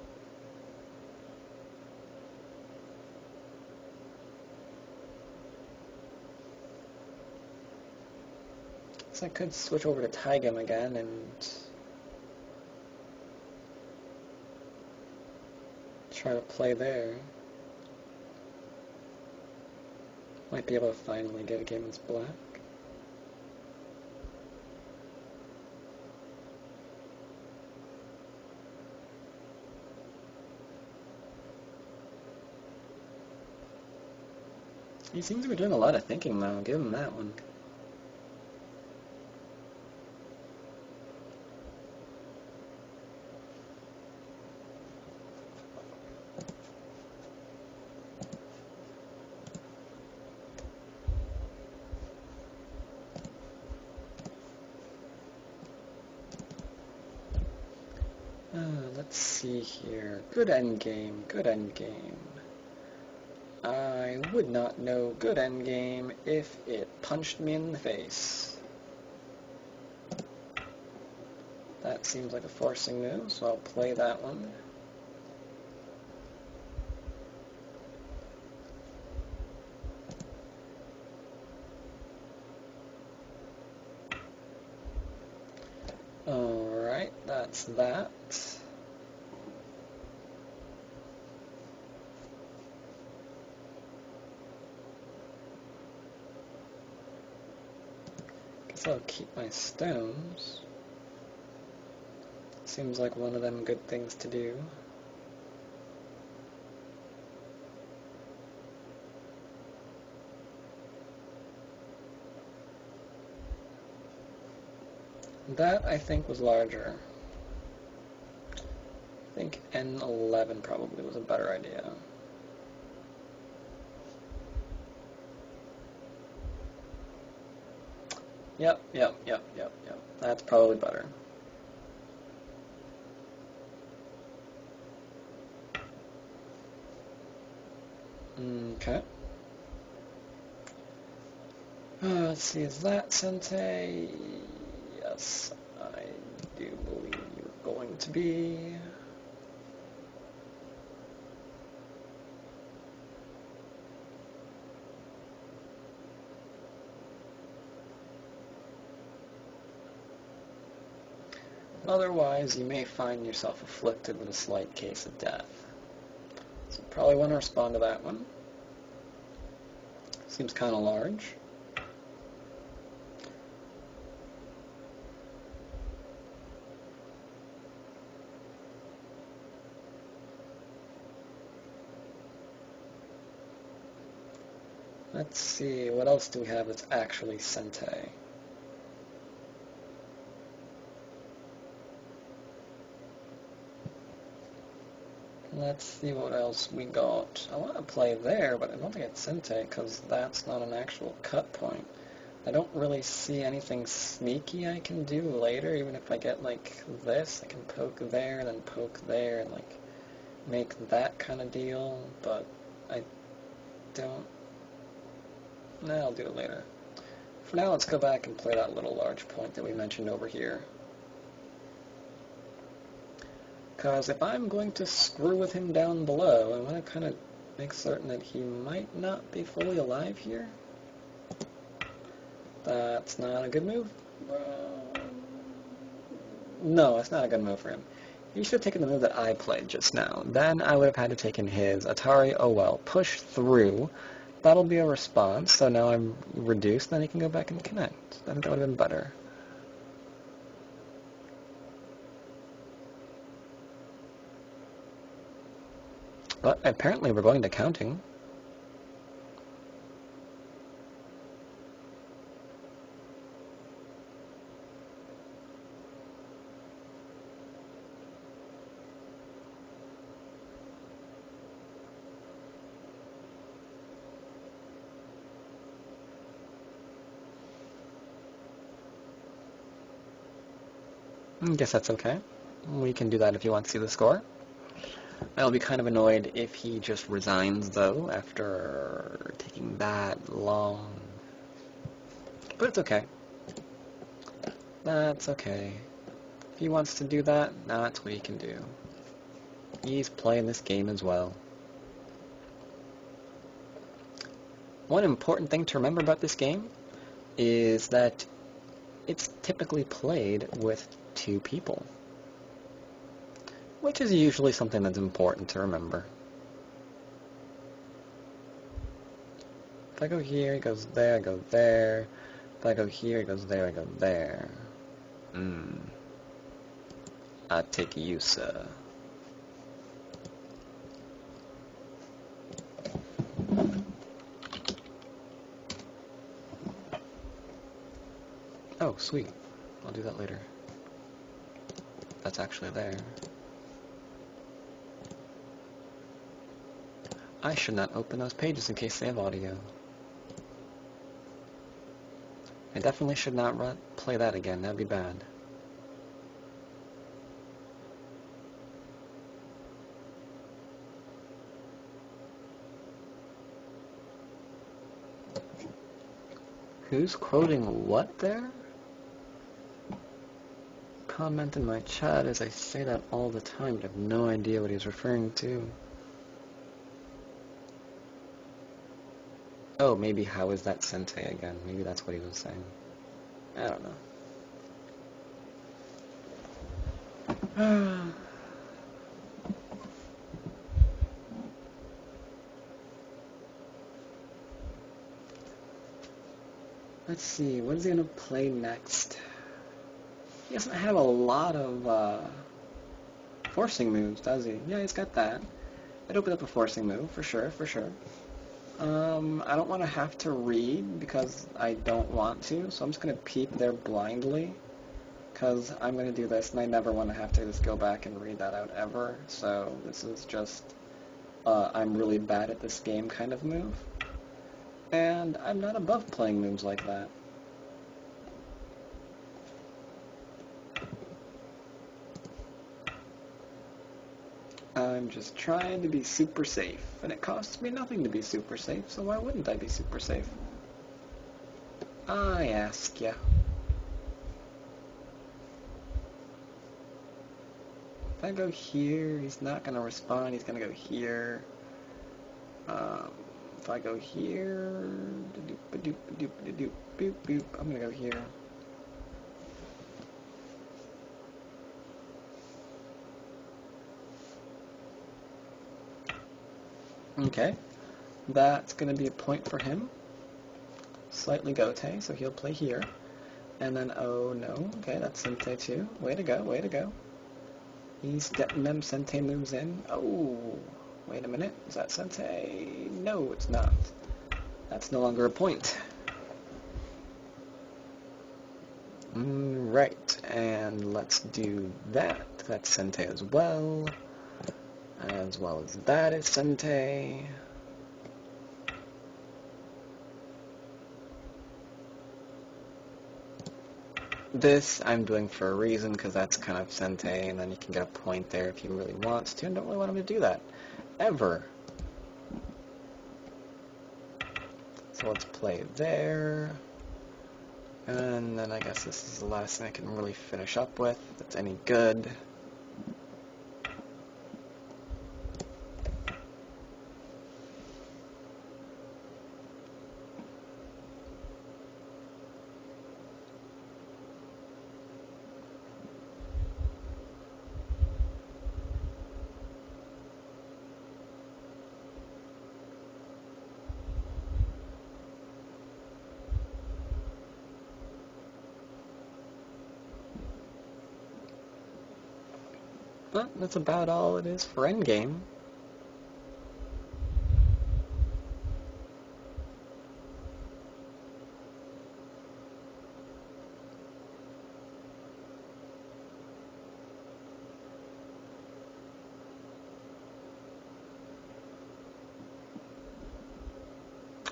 So I could switch over to Taigam again and try to play there. Might be able to finally get a game that's black. He seems to be doing a lot of thinking now. Give him that one. Let's see here. Good endgame, good endgame. I would not know good endgame if it punched me in the face. That seems like a forcing move, so I'll play that one. Alright, that's that. Guess I'll keep my stones. Seems like one of them good things to do. That, I think, was larger. I think N11 probably was a better idea. Yep. That's probably better. Okay. Let's see, is that Sente? Yes, I do believe you're going to be. Otherwise, you may find yourself afflicted with a slight case of death. So probably want to respond to that one. Seems kind of large. Let's see, what else do we have that's actually Sente? Let's see what else we got. I want to play there, but I don't think it's Sente, because that's not an actual cut point. I don't really see anything sneaky I can do later, even if I get, like, this. I can poke there, and then poke there, and, like, make that kind of deal, but I don't... No, I'll do it later. For now, let's go back and play that little large point that we mentioned over here. Because if I'm going to screw with him down below, I want to kind of make certain that he might not be fully alive here. That's not a good move. No, it's not a good move for him. He should have taken the move that I played just now. Then I would have had to take in his Atari, oh well, push through. That'll be a response, so now I'm reduced, then he can go back and connect. I think that would have been better. But apparently we're going to counting. I guess that's okay. We can do that if you want to see the score. I'll be kind of annoyed if he just resigns, though, after taking that long. But it's okay. That's okay. If he wants to do that, that's what he can do. He's playing this game as well. One important thing to remember about this game is that it's typically played with 2 people, which is usually something that's important to remember. If I go here, it goes there, I go there. If I go here, it goes there, I go there. I take you, sir. Oh, sweet. I'll do that later. That's actually there. I should not open those pages in case they have audio. I definitely should not play that again. That'd be bad. Who's quoting what there? Comment in my chat as I say that all the time, but I have no idea what he's referring to. Oh, maybe how is that Sente again? Maybe that's what he was saying. I don't know. Let's see, what is he going to play next? He doesn't have a lot of forcing moves, does he? Yeah, he's got that. I'd open up a forcing move, for sure, for sure. I don't want to have to read because I don't want to, so I'm just going to peek there blindly because I'm going to do this and I never want to have to just go back and read that out ever, so this is just I'm really bad at this game kind of move, and I'm not above playing moves like that. I'm just trying to be super safe, and it costs me nothing to be super safe, so why wouldn't I be super safe? I ask ya. If I go here, he's not going to respond, he's going to go here. If I go here, I'm going to go here. Okay, that's going to be a point for him. Slightly gote, so he'll play here. And then, oh no, okay, that's Sente too. Way to go, way to go. He's getting them Sente moves in. Oh, wait a minute, is that Sente? No, it's not. That's no longer a point. Right, and let's do that. That's Sente as well as that is Sente. This I'm doing for a reason, because that's kind of Sente, and then you can get a point there if he really wants to, and don't really want him to do that. Ever. So let's play there. And then I guess this is the last thing I can really finish up with, if it's any good. But that's about all it is for endgame.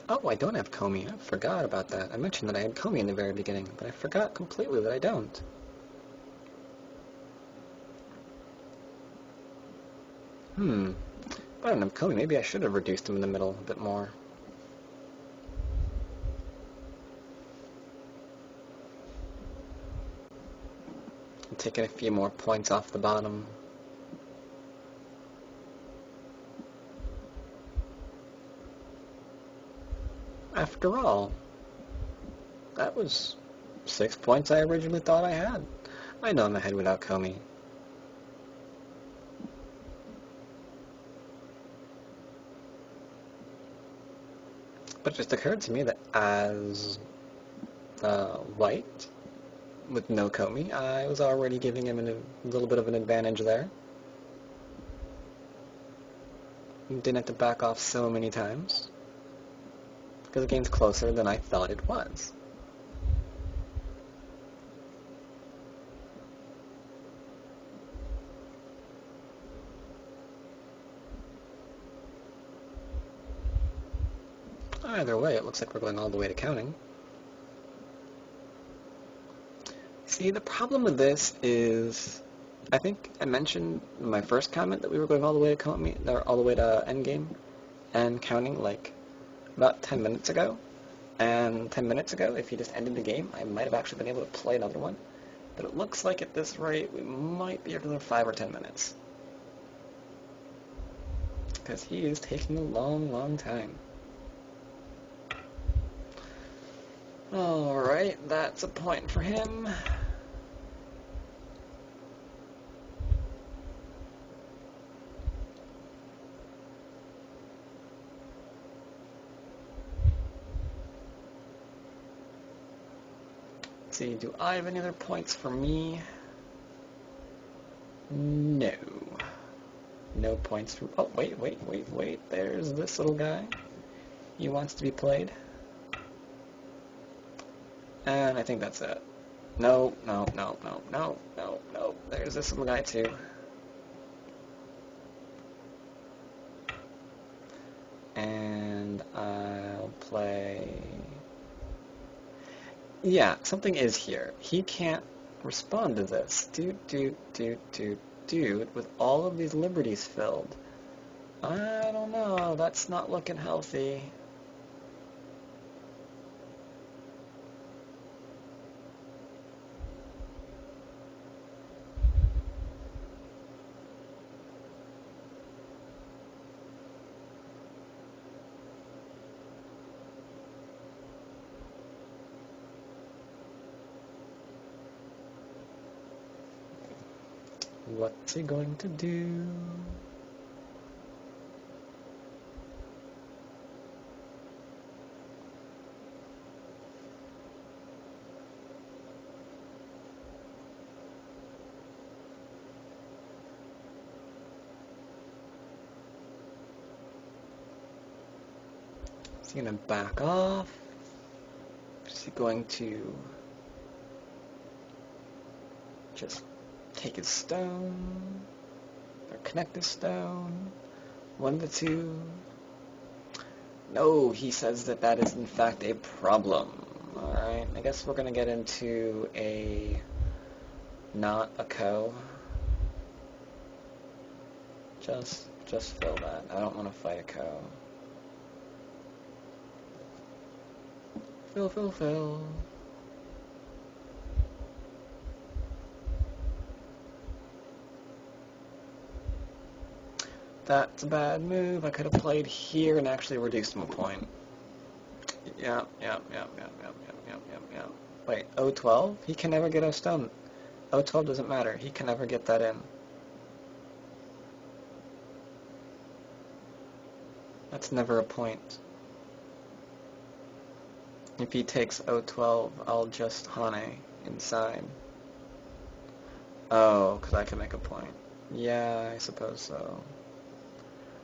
Oh, I don't have Komi. I forgot about that. I mentioned that I had Komi in the very beginning, but I forgot completely that I don't. But I don't know, Kobe, maybe I should have reduced him in the middle a bit more. I'm taking a few more points off the bottom. After all, that was 6 points I originally thought I had. I know I'm ahead without Comey. But it just occurred to me that as white, with no Comey, I was already giving him a little bit of an advantage there. Didn't have to back off so many times, because the game's closer than I thought it was. Either way, it looks like we're going all the way to counting. See, the problem with this is, I think I mentioned in my first comment that we were going all the way to endgame and counting like about 10 minutes ago. And 10 minutes ago, if he just ended the game, I might have actually been able to play another one. But it looks like at this rate, we might be another 5 or 10 minutes. Because he is taking a long, long time. Alright, that's a point for him. Let's see, do I have any other points for me? No. No points for... Oh, wait. There's this little guy. He wants to be played. And I think that's it. No. There's this little guy too. And I'll play... Yeah, something is here. He can't respond to this. Dude, with all of these liberties filled. I don't know, that's not looking healthy. What's he going to do? Is he going to back off? Is he going to just take his stone? Or connect his stone? One of the two? No, he says that that is in fact a problem. Alright, I guess we're going to get into not a co. Just fill that. I don't want to fight a co. Fill. That's a bad move. I could have played here and actually reduced him a point. Yeah. Wait, O12? He can never get a stone. O12 doesn't matter. He can never get that in. That's never a point. If he takes O12, I'll just Hane inside. Oh, because I can make a point. Yeah, I suppose so.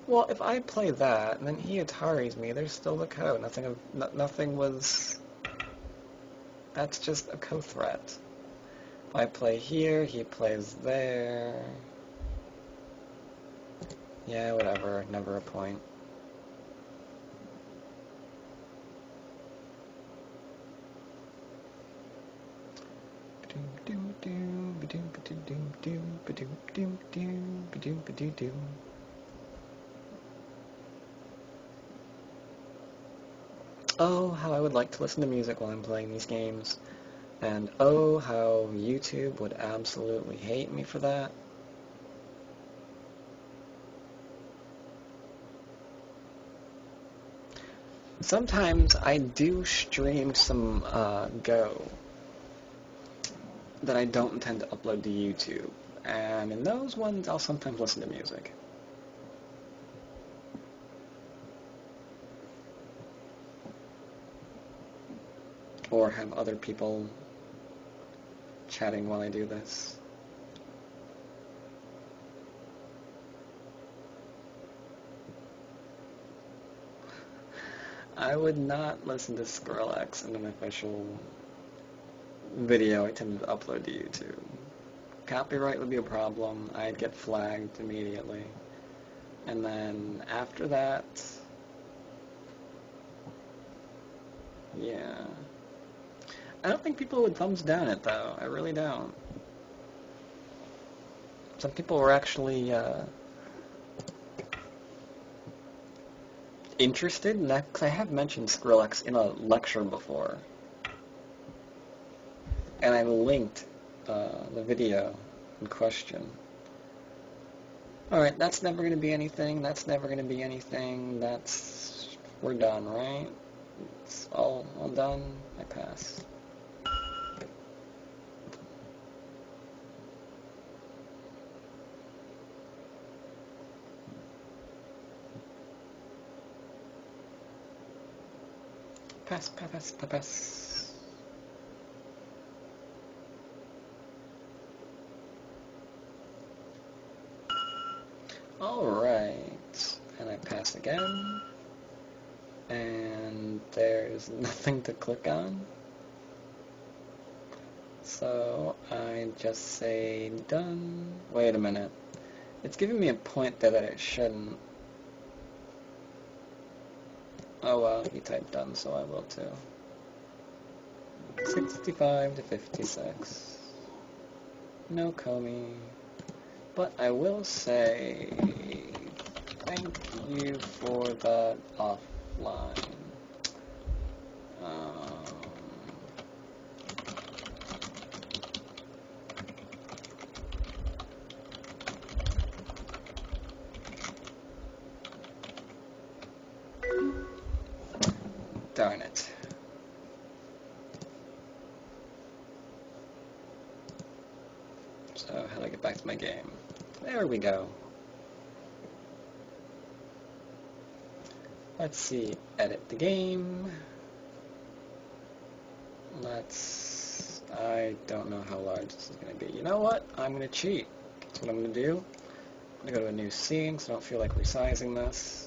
Well, if I play that, and then he Ataris me, there's still the co. Nothing was... That's just a co-threat. If I play here, he plays there. Yeah, whatever. Never a point. Oh, how I would like to listen to music while I'm playing these games. And oh, how YouTube would absolutely hate me for that. Sometimes I do stream some Go that I don't intend to upload to YouTube. And in those ones, I'll sometimes listen to music. Or have other people chatting while I do this. I would not listen to Skrillex in an official video I tend to upload to YouTube. Copyright would be a problem. I'd get flagged immediately. And then after that, yeah. I don't think people would thumbs down it, though. I really don't. Some people were actually interested in that, because I have mentioned Skrillex in a lecture before. And I linked the video in question. Alright, that's never going to be anything. That's never going to be anything. We're done, right? It's all done. I pass. Pass, pass, pass, pass, pass. Alright, and I pass again, and there's nothing to click on, so I just say done. Wait a minute, it's giving me a point there that it shouldn't. Oh well, he typed done, so I will too. 65 to 56. No Comey. But I will say thank you for that offline. Darn it. So how do I get back to my game? There we go. Let's see, edit the game. I don't know how large this is going to be. You know what? I'm going to cheat. That's what I'm going to do. I'm going to go to a new scene because I don't feel like resizing this.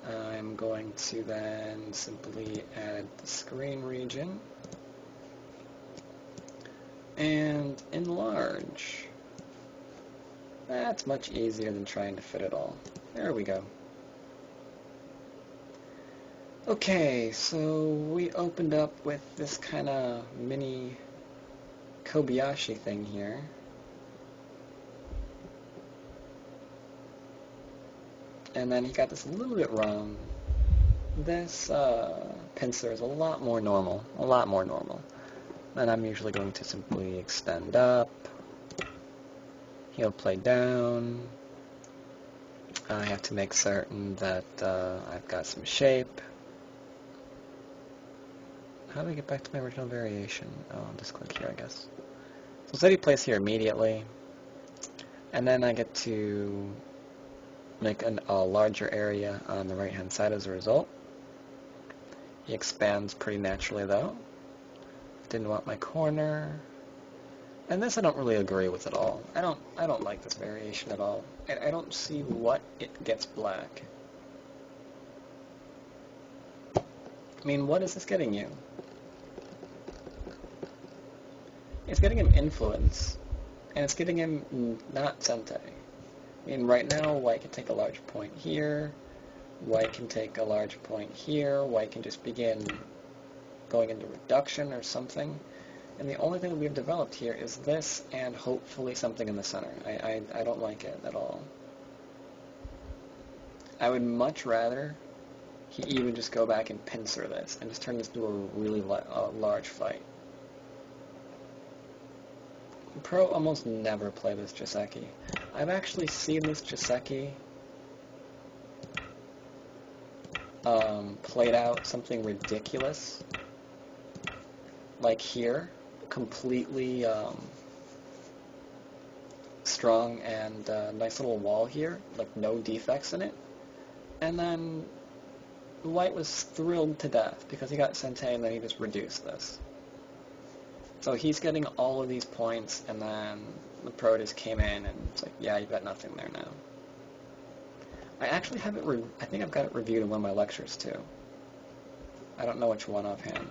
I'm going to then simply add the screen region and enlarge. That's much easier than trying to fit it all. There we go. Okay, so we opened up with this kind of mini Kobayashi thing here. And then he got this a little bit wrong. This pincer is a lot more normal. And I'm usually going to simply extend up, heel play down. I have to make certain that I've got some shape. How do I get back to my original variation? Oh, I'll just click here, I guess. So steady place here immediately. And then I get to make a larger area on the right-hand side as a result. He expands pretty naturally, though. Didn't want my corner. And this I don't really agree with at all. I don't like this variation at all. I don't see what it gets black. I mean, what is this getting you? It's getting him influence, and it's getting him not Sente. I mean, right now, white can take a large point here, white can take a large point here, white can just begin going into reduction or something. And the only thing that we've developed here is this and hopefully something in the center. I don't like it at all. I would much rather he even just go back and pincer this and just turn this into a really large fight. Pro almost never play this Joseki. I've actually seen this Joseki played out something ridiculous, like here, completely strong and nice little wall here, like no defects in it, and then White was thrilled to death because he got Sente and then he just reduced this. So he's getting all of these points, and then the pro just came in and it's like, yeah, you've got nothing there now. I actually have it, I think I've got it reviewed in one of my lectures too. I don't know which one offhand.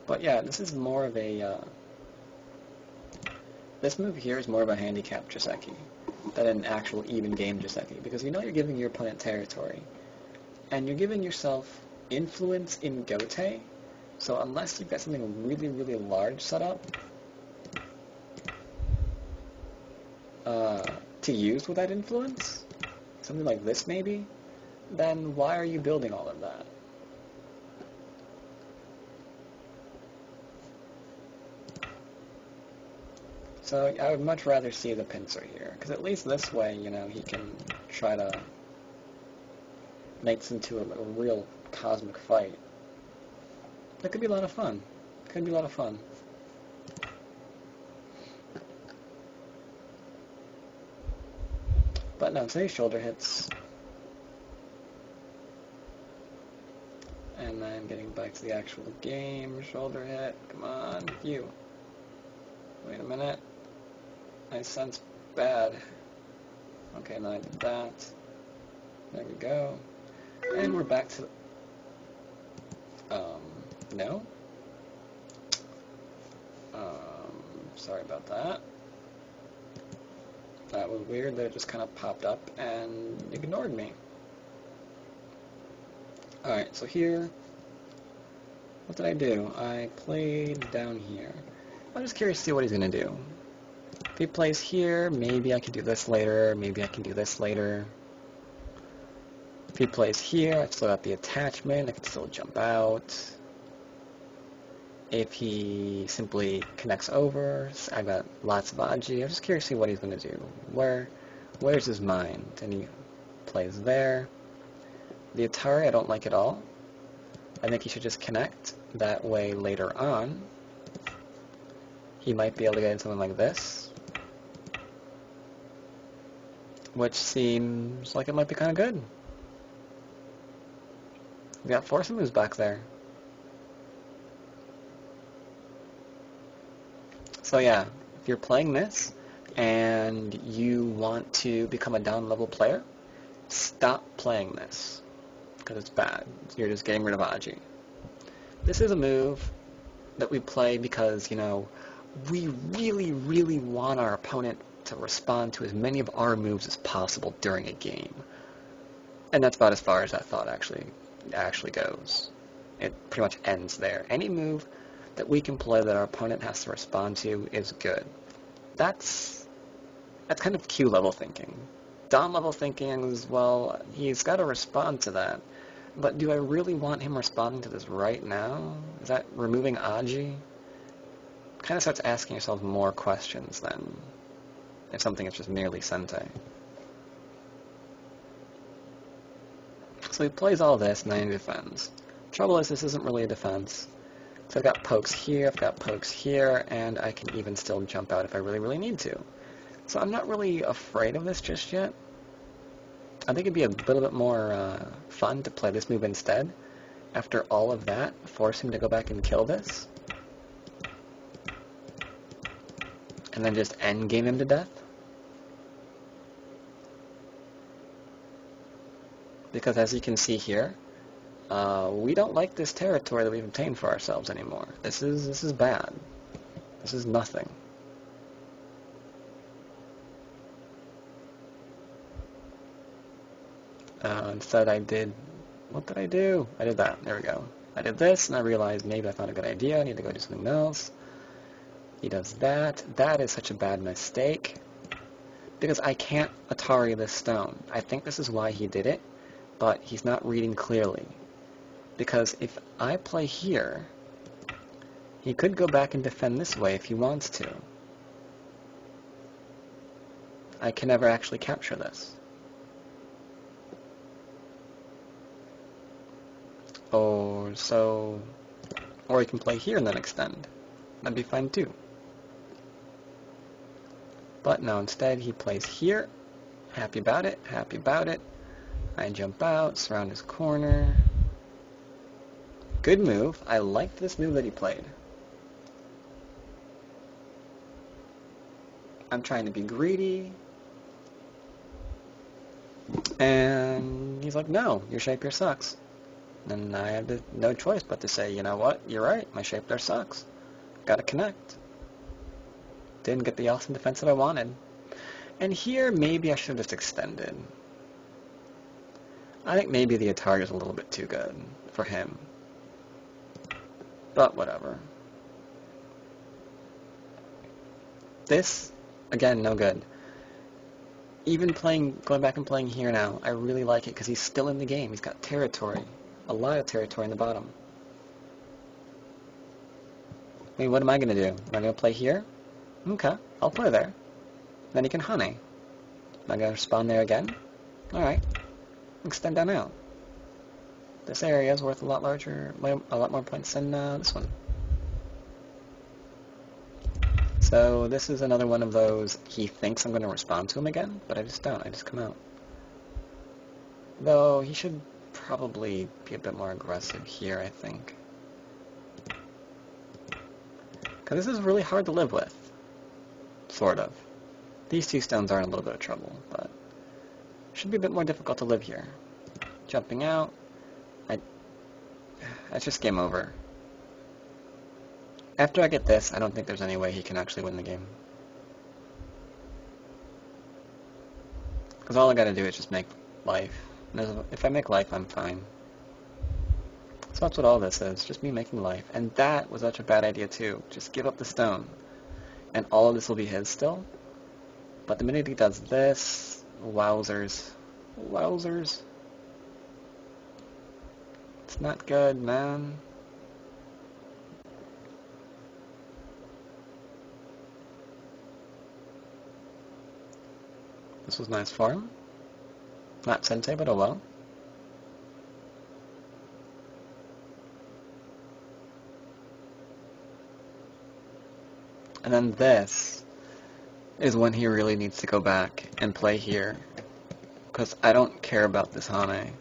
But yeah, this is more of a, this move here is more of a handicap Joseki than an actual even game Joseki, because you know you're giving your opponent territory, and you're giving yourself influence in Gote, so unless you've got something really, really large set up to use with that influence, something like this maybe, then why are you building all of that? So I would much rather see the pincer here, because at least this way, you know, he can try to make this into a real cosmic fight. That could be a lot of fun. Could be a lot of fun. But no, say shoulder hits. And then getting back to the actual game, shoulder hit. Come on, you. Wait a minute. I sense bad. Okay, now I did that. There we go. And we're back to... no? Sorry about that. That was weird that it just kind of popped up and ignored me. Alright, so here... what did I do? I played down here. I'm just curious to see what he's going to do. If he plays here, maybe I can do this later, maybe I can do this later. If he plays here, I've still got the attachment, I can still jump out. If he simply connects over, I've got lots of Aji. I'm just curious to see what he's going to do. Where's his mind? And he plays there. The Atari I don't like at all. I think he should just connect. That way later on, he might be able to get into something like this, which seems like it might be kind of good. We got Force moves back there. So yeah, if you're playing this and you want to become a down-level player, stop playing this, because it's bad. You're just getting rid of Aji. This is a move that we play because, you know, we really, really want our opponent to respond to as many of our moves as possible during a game. And that's about as far as that thought actually goes. It pretty much ends there. Any move that we can play that our opponent has to respond to is good. That's kind of Q level thinking. Down level thinking is, well, he's got to respond to that. But do I really want him responding to this right now? Is that removing Aji? Kind of starts asking yourself more questions than if something is just merely Sente. So he plays all this, and then he defends. Trouble is, this isn't really a defense. So I've got pokes here, I've got pokes here, and I can even still jump out if I really, really need to. So I'm not really afraid of this just yet. I think it'd be a little bit more fun to play this move instead. After all of that, force him to go back and kill this. And then just endgame him to death. Because as you can see here, we don't like this territory that we've obtained for ourselves anymore. This is bad. This is nothing. Instead I did, what did I do? I did that, there we go. I did this, and I realized maybe that's not a good idea, I need to go do something else. He does that. That is such a bad mistake. Because I can't Atari this stone. I think this is why he did it, but he's not reading clearly. Because if I play here, he could go back and defend this way if he wants to. I can never actually capture this. Or he can play here and then extend. That'd be fine too. But no, instead he plays here. Happy about it, happy about it. I jump out, surround his corner. Good move. I liked this move that he played. I'm trying to be greedy. And he's like, no, your shape here sucks. And I had no choice but to say, you know what, you're right, my shape there sucks. Gotta connect. Didn't get the awesome defense that I wanted. And here, maybe I should have just extended. I think maybe the Atari is a little bit too good for him. But whatever. This, again, no good. Even going back and playing here now, I really like it because he's still in the game. He's got territory. A lot of territory in the bottom. I mean, what am I going to do? Am I going to play here? Okay, I'll play there. Then he can honey. Am I going to spawn there again? Alright. Extend down out. This area is worth a lot more points than this one. So this is another one of those, he thinks I'm going to respond to him again, but I just don't. I just come out. Though he should probably be a bit more aggressive here, I think. Because this is really hard to live with. Sort of. These two stones are in a little bit of trouble, but it should be a bit more difficult to live here. Jumping out. That's just game over. After I get this, I don't think there's any way he can actually win the game. Because all I gotta do is just make life. And if I make life, I'm fine. So that's what all this is, just me making life. And that was such a bad idea too. Just give up the stone. And all of this will be his still. But the minute he does this, wowzers. Wowzers. It's not good, man. This was nice for him. Not sensei, but oh well. And then this is when he really needs to go back and play here. Because I don't care about this Hane.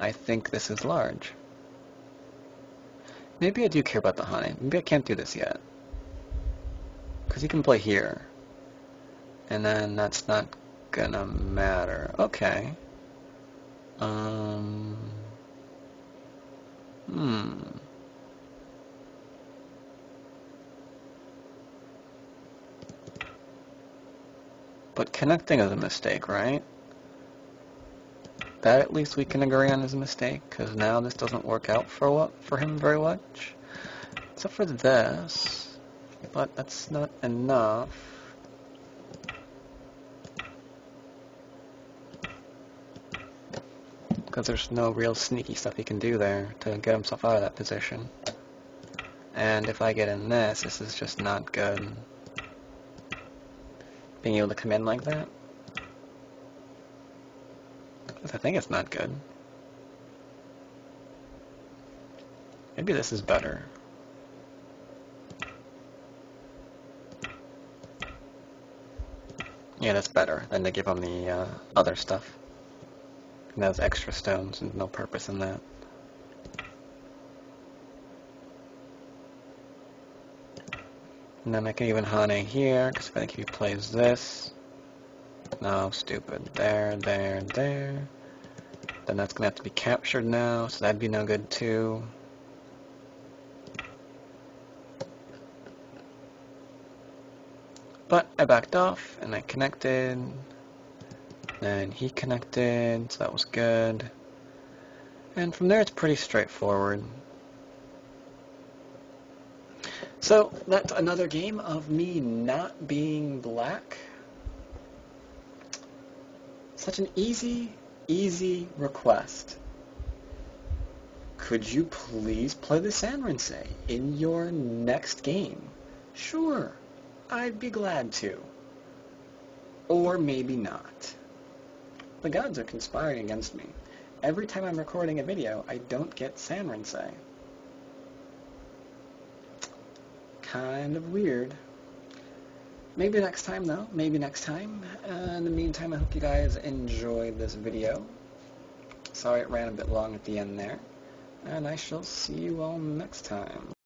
I think this is large. Maybe I do care about the Hane. Maybe I can't do this yet. Because he can play here. And then that's not gonna matter. Okay. But connecting is a mistake, right? That at least we can agree on is a mistake, because now this doesn't work out for him very much. Except for this. But that's not enough. Because there's no real sneaky stuff he can do there to get himself out of that position. And if I get in this is just not good. Being able to come in like that. Because I think it's not good. Maybe this is better. Yeah, that's better than to give him the other stuff. And those extra stones, and no purpose in that. And then I can even Hane here, because I think if he plays this... No, stupid. There. Then that's going to have to be captured now, so that'd be no good too. But I backed off, and I connected. Then he connected, so that was good. And from there it's pretty straightforward. So that's another game of me not being black. Such an easy request. Could you please play the Sanrinsei in your next game? Sure, I'd be glad to. Or maybe not. The gods are conspiring against me. Every time I'm recording a video, I don't get Sanrinsei. Kind of weird. Maybe next time, though. Maybe next time. In the meantime, I hope you guys enjoyed this video. Sorry it ran a bit long at the end there. And I shall see you all next time.